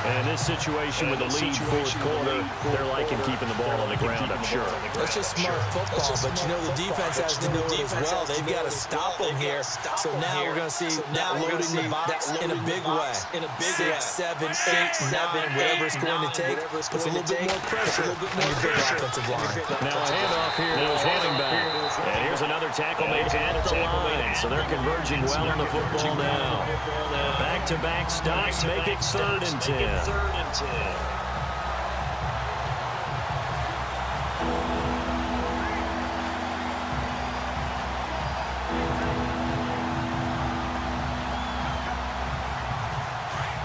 And in this situation with the lead fourth quarter, they're liking keeping the ball on the ground, I'm sure. That's just smart football, but you know the defense has to know it as well. They've got to stop them here. So now we're going to see that loading the box in a big way. 6, 7, 8, 9, whatever it's going to take, puts a little bit more pressure on your big offensive line. Now a handoff here to his running back. And here's another tackle made at the line. So they're converging well on the football now. Back-to-back stops make it 3rd and 10.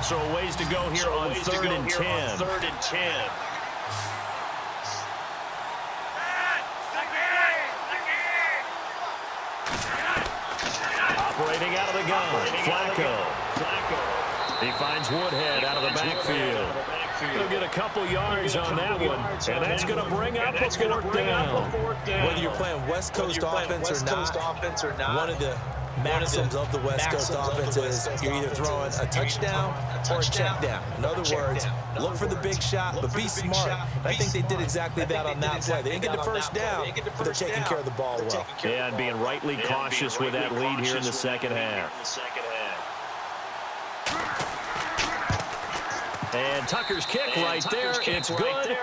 So a ways to go here on 3rd and 10. Operating out of the gun, Flacco. He finds Woodhead out of the backfield. He'll get a couple yards on that one, and that's going to bring up a 4th down. Whether you're playing West Coast offense or not, one of the maxims of the West Coast offense is you're either throwing a touchdown or a check down. In other words, look for the big shot, but be smart. I think they did exactly that on that play. They didn't get the first down, but they're taking care of the ball well. Yeah, and being rightly cautious with that lead here in the second half. And Tucker's kick right there. It's good.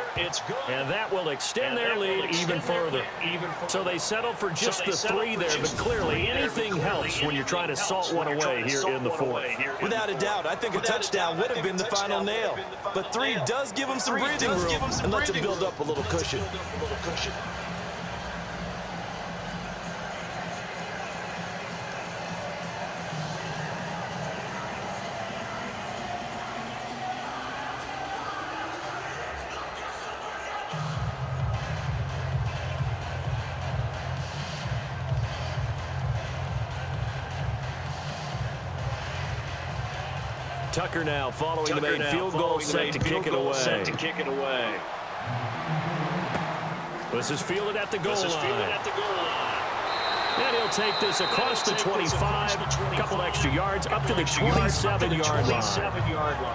And that will extend their lead even further. So they settled for just the 3 there, but clearly anything helps when you're trying to salt one away here in the 4th. Without a doubt, I think a touchdown would have been the final nail. But 3 does give them some breathing room and lets them build up a little cushion. Tucker now following the main field goal, set to kick it away. This is fielded at the goal line. And he'll take this across the 25, a couple extra yards, up to the 27-yard line.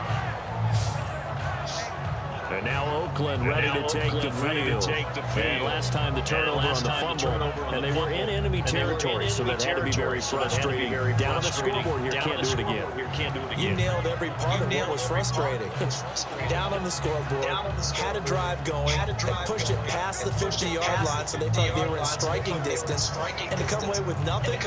And now Oakland ready to take the field. And last time the turnover on the fumble, and they were in enemy territory, so that had to be very frustrating. Down on the scoreboard here, can't do it again. You nailed every part of what was frustrating. Down on the scoreboard, had a drive going, and pushed it past the 50-yard line, so they thought they were in striking distance. And to come away with nothing,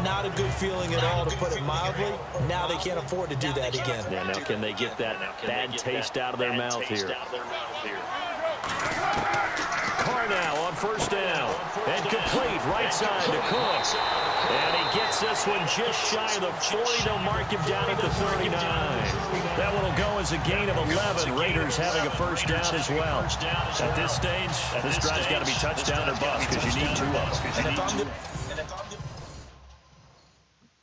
not a good feeling at all, to put it mildly. Now they can't afford to do that again. Yeah, now can they get that bad taste out of their mouth here? Carr now on 1st down. And complete right side to Cook. And he gets this one just shy of the 40. They'll mark him down at the 39. That one will go as a gain of 11. Raiders having a 1st down as well. At this stage, this drive's got to be touchdown or bust because you need 2 of them. And if I'm the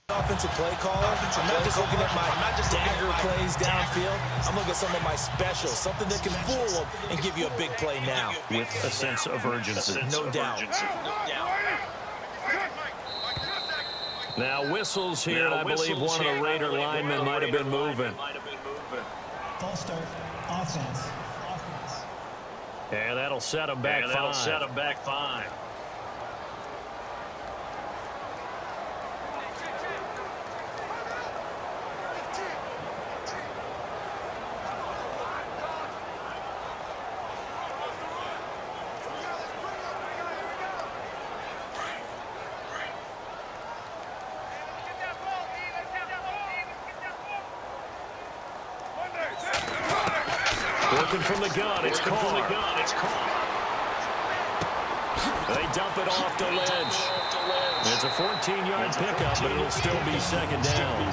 offensive play caller, I'm not just looking at my dagger plays downfield. I'm looking at some of my specials, something that can fool them and give you a big play now. With a sense of urgency. No doubt. Now whistles here, and I believe one of the Raider linemen might have been moving. False start, offense. And that'll set him back 5. Working from the gun, it's Carr. They dump it off the ledge. It's a 14-yard pickup, but it'll still be 2nd down.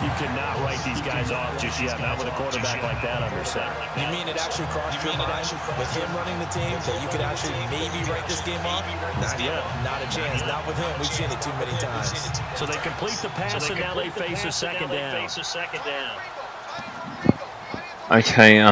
You cannot write these guys off just yet, not with a quarterback like that under center. You mean it actually crossed your mind with him running the team that you could actually maybe write this game off? Not yet. Not a chance. Not with him. We've seen it too many times. So they complete the pass, and now they face a 2nd down. Okay,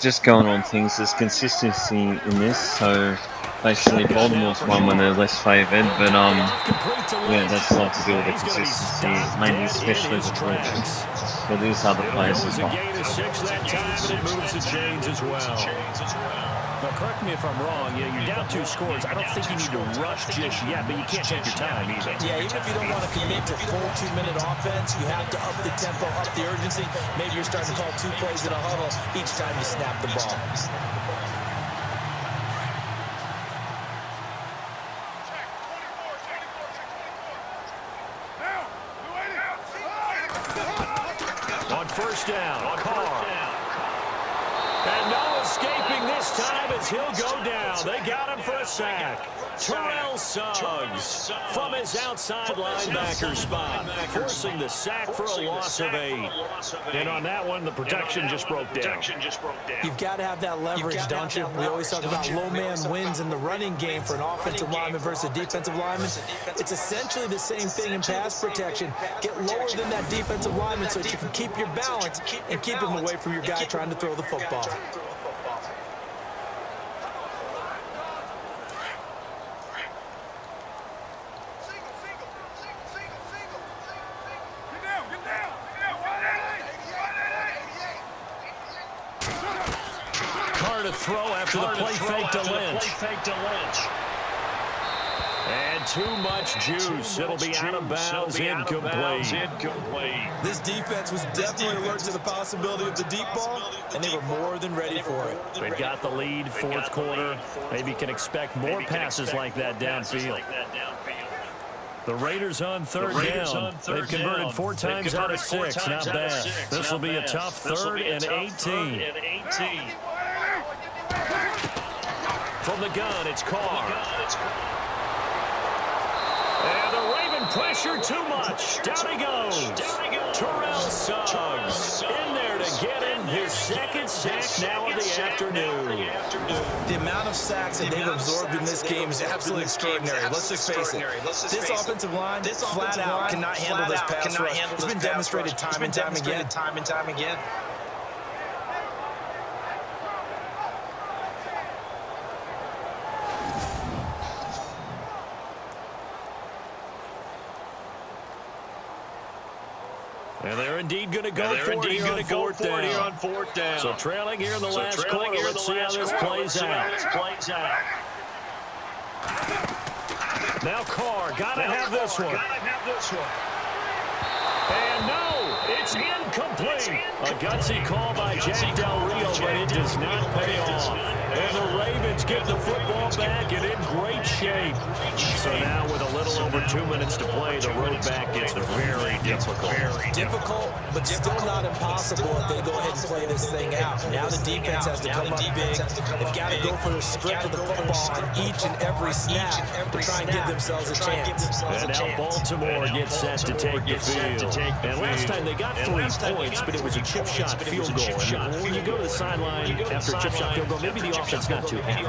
just going on things, there's consistency in this, so basically Baltimore's one when they're less favoured, but yeah, that's a lot to do with the consistency, mainly especially the coaches, but there's other players as well. Gain of 6 that time, and it moves the chains as well. Now, correct me if I'm wrong, you're down 2 scores. I don't think you need to rush just yet, but you can't take your time either. Yeah, even if you don't want to commit to full 2-minute offense, you have to up the tempo, up the urgency. Maybe you're starting to call 2 plays in a huddle each time you snap the ball. On 1st down, Carr. And no escaping this time as he'll go down. They got him for a sack. Terrell Suggs from his outside linebacker spot, forcing the sack for a loss of 8. And on that one, the protection just broke down. You've got to have that leverage, don't you? We always talk about low man wins in the running game for an offensive lineman versus a defensive lineman. It's essentially the same thing in pass protection. Get lower than that defensive lineman so that you can keep your balance and keep him away from your guy trying to throw the football. To throw after the play fake to Lynch. And too much juice. It'll be out of bounds, incomplete. This defense was definitely alert to the possibility of the deep ball, and they were more than ready for it. They've got the lead, fourth quarter. Maybe can expect more passes like that downfield. The Raiders on third down. They've converted 4 times out of 6. Not bad. This will be a tough 3rd and 18. From the gun, it's Carr. And the Raven pressure too much. Down he goes. Terrell Suggs in there to get him his 2nd sack now of the afternoon. The amount of sacks that they've absorbed in this game is absolutely extraordinary. Let's just face it. This offensive line, flat out, cannot handle this pass rush. It's been demonstrated time and time again. And they're indeed going to go for it here on 4th down. So trailing here in the last quarter. Let's see how this plays out. Now Carr, got to have this one. And no, it's incomplete. A gutsy call by Jack Del Rio, but it does not pay off. And the Ravens get the football back and in great shape. So now with a little over 2 minutes to play, the road back gets very difficult. Difficult, but still not impossible if they go ahead and play this thing out. Now the defense has to come up big. They've got to go for the script of the football on each and every snap to try and give themselves a chance. And now Baltimore gets set to take the field. And last time they got 3 points, but it was a chip shot field goal. And when you go to the sideline after a chip shot field goal, maybe the offense not too happy.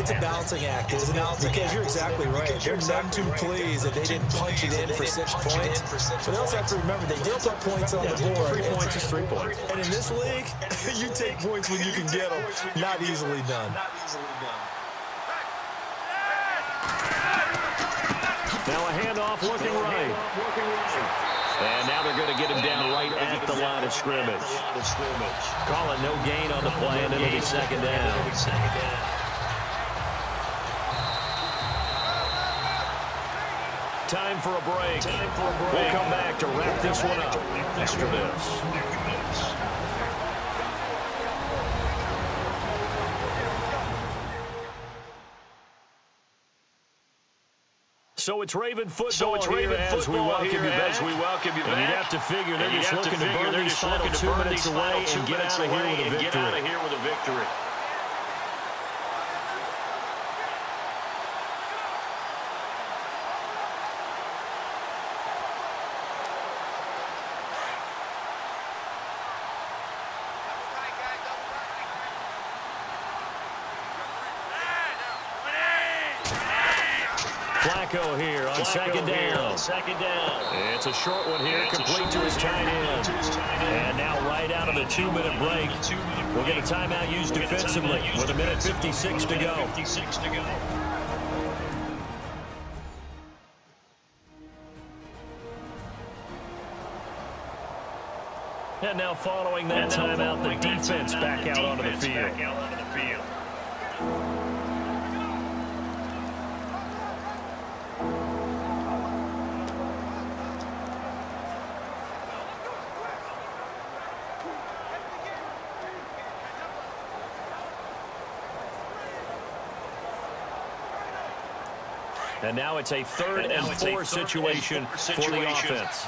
It's a balancing act, isn't it? Because you're exactly right. They're none too pleased that they didn't punch it in for 6 points. But they also have to remember they did put points on the board. 3 points is 3 points. And in this league, you take points when you can get them. Not easily done. Now a handoff looking right. And now they're going to get him down right at the line of scrimmage. Call it no gain on the play, and it'll be 2nd down. Time for a break. We'll come back to wrap this one up after this. So it's Raven football here as we welcome you back. And you'd have to figure they're just looking to burn these final 2 minutes away and get out of here with a victory. Flacco here on 2nd down. It's a short one here, complete to his tight end. And now right out of the 2-minute break, we'll get a timeout used defensively with 1:56 to go. And now following that timeout, the defense back out onto the field. And now it's a 3rd and 4 situation for the offense.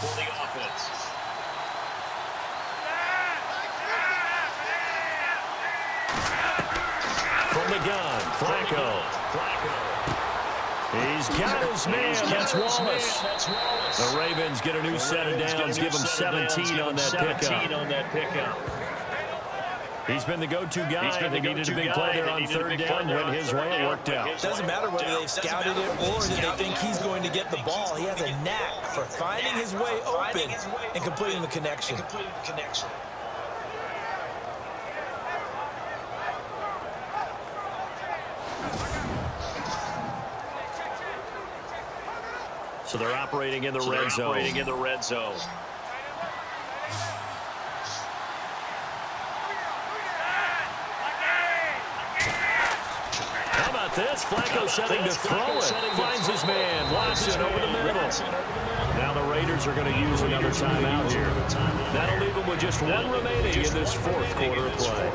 From the gun, Flacco. He's got his man. That's Wallace. The Ravens get a new set of downs. Give him 17 on that pickup. He's been the go-to guy. They needed a big play there on third down. Went his way. It worked out. Doesn't matter whether they've scouted it or that they think he's going to get the ball. He has a knack for finding his way open and completing the connection. So they're operating in the red zone. How about this? Flacco setting to throw it. Finds his man. Watson over the middle. Now the Raiders are going to use another timeout here. That'll leave them with just one remaining in this fourth quarter of play.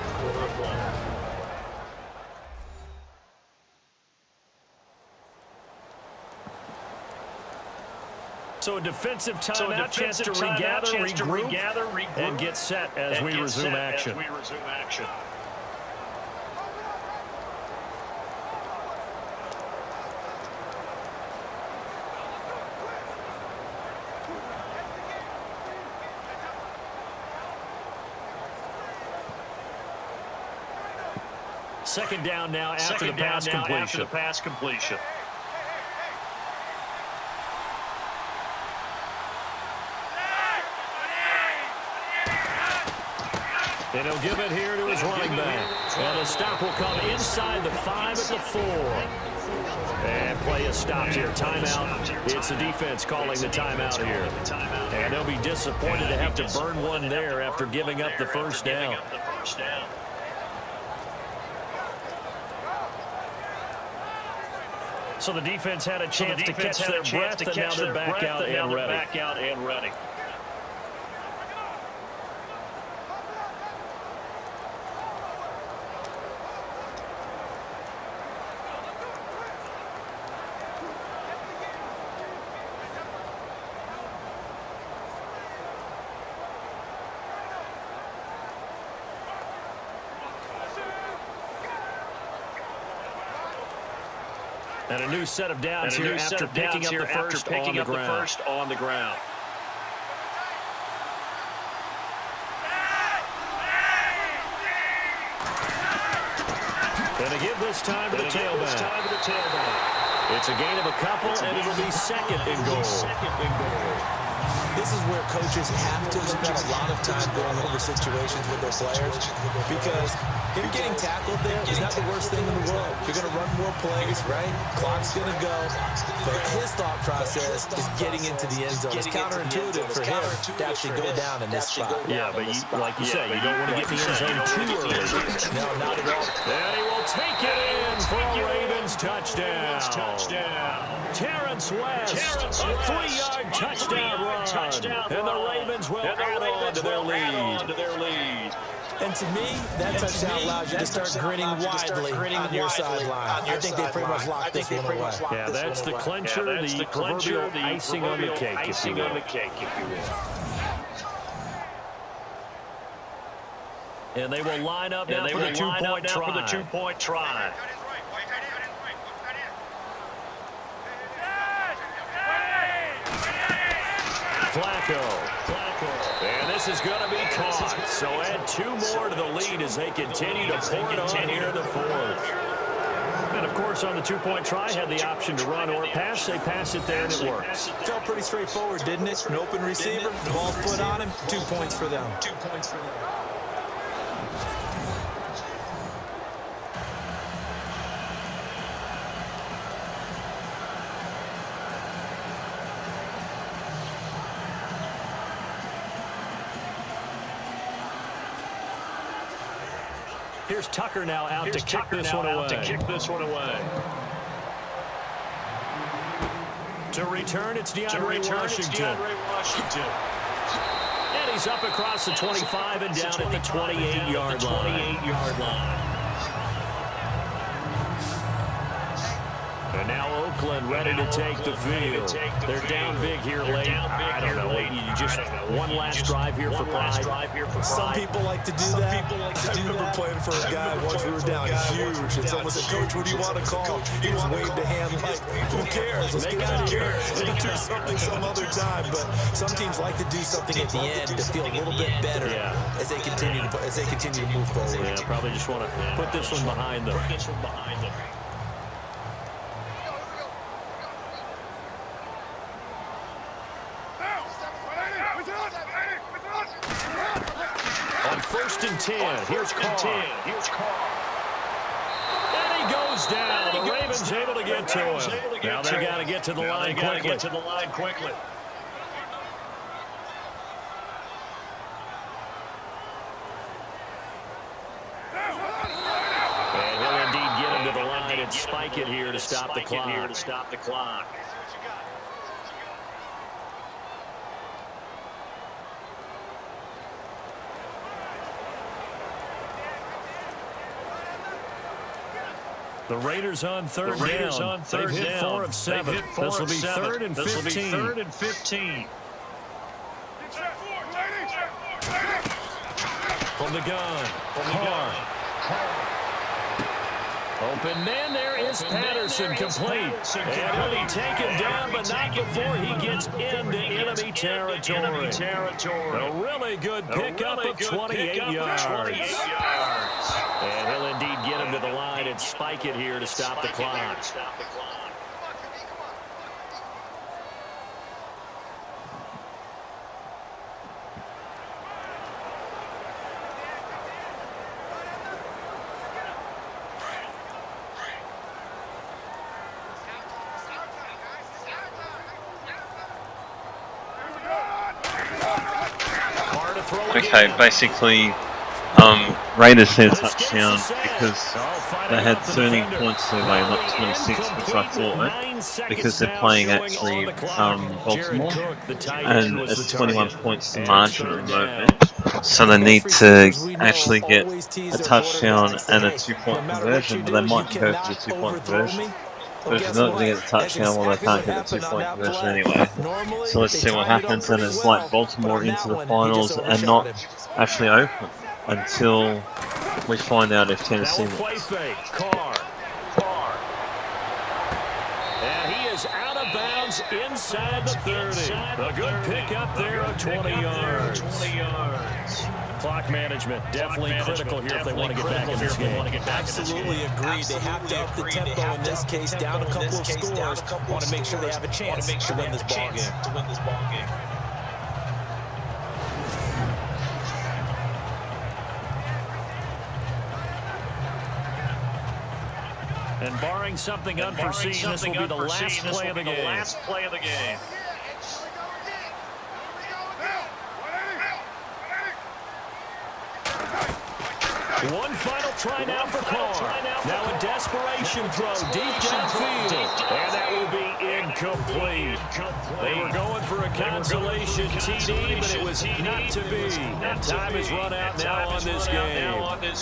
So a defensive timeout, chance to regather, regroup, and get set as we resume action. Second down now after the pass completion. And he'll give it here to his running back. And the stop will come inside the 5 at the 4. And play is stopped here. Timeout. It's the defense calling the timeout here. And they'll be disappointed to have to burn one there after giving up the first down. So the defense had a chance to catch their breath, and now they're back out and ready. And a new set of downs here after picking up the first on the ground. And to give this time to the tailback. It's a gain of a couple, and it'll be second and goal. This is where coaches have to spend a lot of time going over situations with their players, because him getting tackled there is not the worst thing in the world. You're going to run more plays, right? Clock's going to go. But his thought process is getting into the end zone. It's counterintuitive for him to actually go down in this spot. Yeah, but like you said, you don't want to get in the end zone too early. No, not at all. And he will take it in for a Ravens touchdown. Terrence West, a 3-yard touchdown run. And the Ravens will add on to their lead. And to me, that touchdown allows you to start grinning widely on your sideline. I think they pretty much locked this one away. Yeah, that's the clincher, the proverbial icing on the cake, if you will. And they will line up now for the two-point try. Flacco. And this is going to be caught. So add 2 more to the lead as they continue to pour it on here in the fourth. And, of course, on the two-point try, had the option to run or pass. They pass it there, and it works. Felt pretty straightforward, didn't it? An open receiver, the ball's put on him, 2 points for them. Here's Tucker now out to kick this one away. To return, it's DeAndre Washington. And he's up across the 25 and down at the 28-yard line. And now Oakland ready to take the field. They're down big here late. I don't know. You just one last drive here for pride. Some people like to do that. I remember playing for a guy once we were down huge. And someone said, "Coach, what do you want to call?" He just waved a hand like, "Who cares? Let's get out of here. We'll do something some other time." But some teams like to do something at the end to feel a little bit better as they continue to move forward. Yeah, probably just want to put this one behind them. On 1st and 10, here's Carr. And he goes down. The Ravens able to get to him. Now they got to get to the line quickly. And he'll indeed get him to the line and spike it here to stop the clock. The Raiders on third down. They've hit 4 of 7. This will be 3rd and 15. From the gun. Carr. Open man, there is Patterson, complete. And he'll be taken down, but not before he gets into enemy territory. A really good pickup of 28 yards. And he'll indeed get him to the line and spike it here to stop the clock. Okay, basically, Raiders had a touchdown because they had 13 points their way, not 26, which I thought, because they're playing actually Baltimore, and it's 21 points to margin at the moment, so they need to actually get a touchdown and a 2-point conversion, but they might go for the 2-point conversion. But if they're not going to get the touchdown, well, they can't get the 2-point conversion anyway. So let's see what happens. And it's like Baltimore into the finals and not actually open until we find out if Tennessee wins. And he is out of bounds inside the 30. A good pickup there of 20 yards. Clock management definitely critical here if they want to get back in this game. Absolutely agreed. They have to up the tempo in this case, down a couple of scores. Want to make sure they have a chance to win this ball game. And barring something unforeseen, this will be the last play of the game. One final try now for Carr. Now a desperation throw deep downfield. And that will be incomplete. They were going for a consolation TD, but it was not to be. And time has run out now on this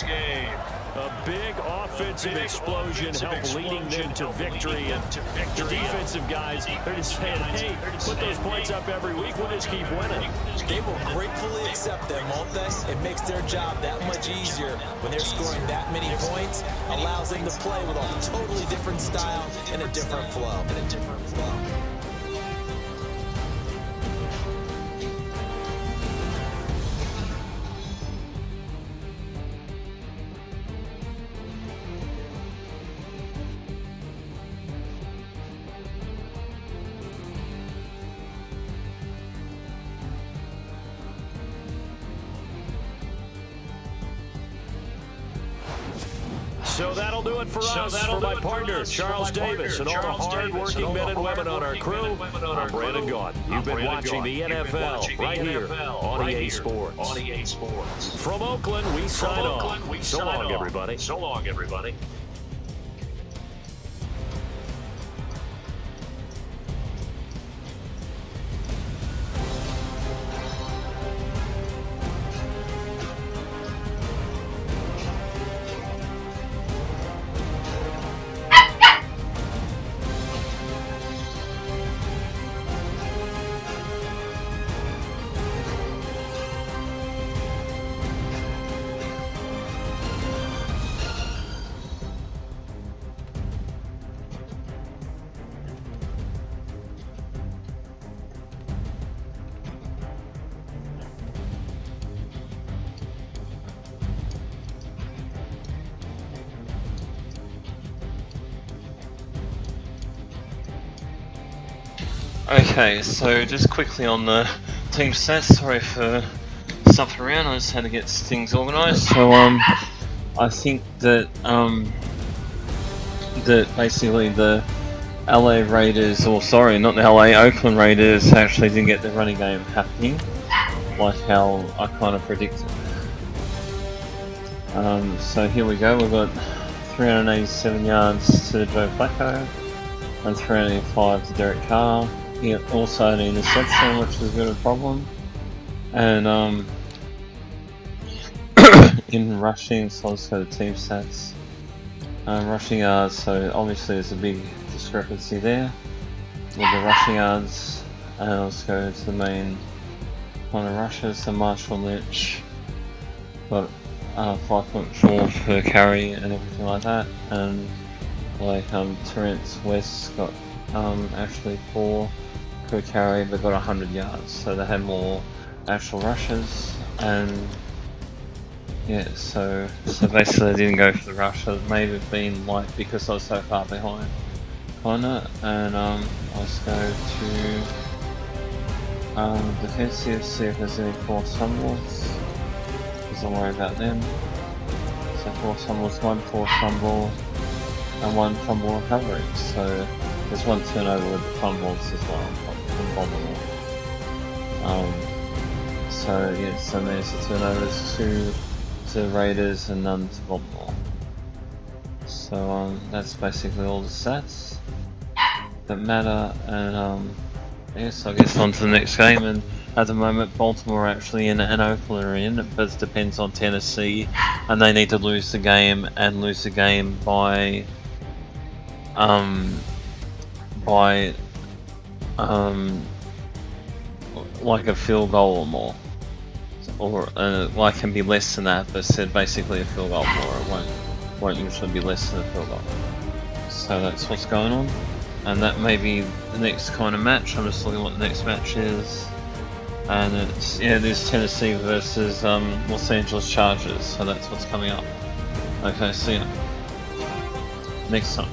game. A big offensive explosion helped leading them to victory. And the defensive guys, they're just saying, hey, put those points up every week. We'll just keep winning. They will gratefully accept them, won't they? It makes their job that much easier when they're scoring that many points. Allows them to play with a totally different style and a different flow. So that'll do it for us. For my partner, Charles Davis, and all the hard-working men and women on our crew, I'm Brandon Gaudin. You've been watching the NFL right here on EA Sports. From Oakland, we sign off. So long, everybody. Okay, so just quickly on the team stats. Sorry for stuff around. I just had to get things organised. So I think that that basically the LA Raiders, or sorry, not the LA, Oakland Raiders actually didn't get the running game happening, like how I kind of predicted. So here we go. We've got 387 yards to Joe Flacco and 385 to Derek Carr. He also had an interception, which is a bit of a problem. And in rushing, so let's go to team stats. Rushing yards, so obviously there's a big discrepancy there with the rushing yards. And let's go to the main kind of rushes. So Marshall Lynch got 5.4 per carry and everything like that, and like Terrence West got actually 4 per carry but got 100 yards, so they had more actual rushes. And yeah, so basically I didn't go for the rush. It may have been like because I was so far behind kinda. And let's go to defensive, see if there's any forced fumbles, because I'm worried about them. So forced fumbles, 1 forced fumble and 1 fumble recovery. So there's 1 turnover with the fumbles as well from Baltimore. So yeah, so there's the turnovers to the Raiders and none to Baltimore. So that's basically all the stats that matter. And yes, I guess on to the next game. And at the moment, Baltimore actually and Oakland are in, but it depends on Tennessee, and they need to lose the game and lose the game by like a field goal or more, or like can be less than that, but said basically a field goal more. It won't usually be less than a field goal. So that's what's going on, and that may be the next kind of match. I'm just looking at what the next match is, and it's there's Tennessee versus Los Angeles Chargers. So that's what's coming up. Okay, see ya next time.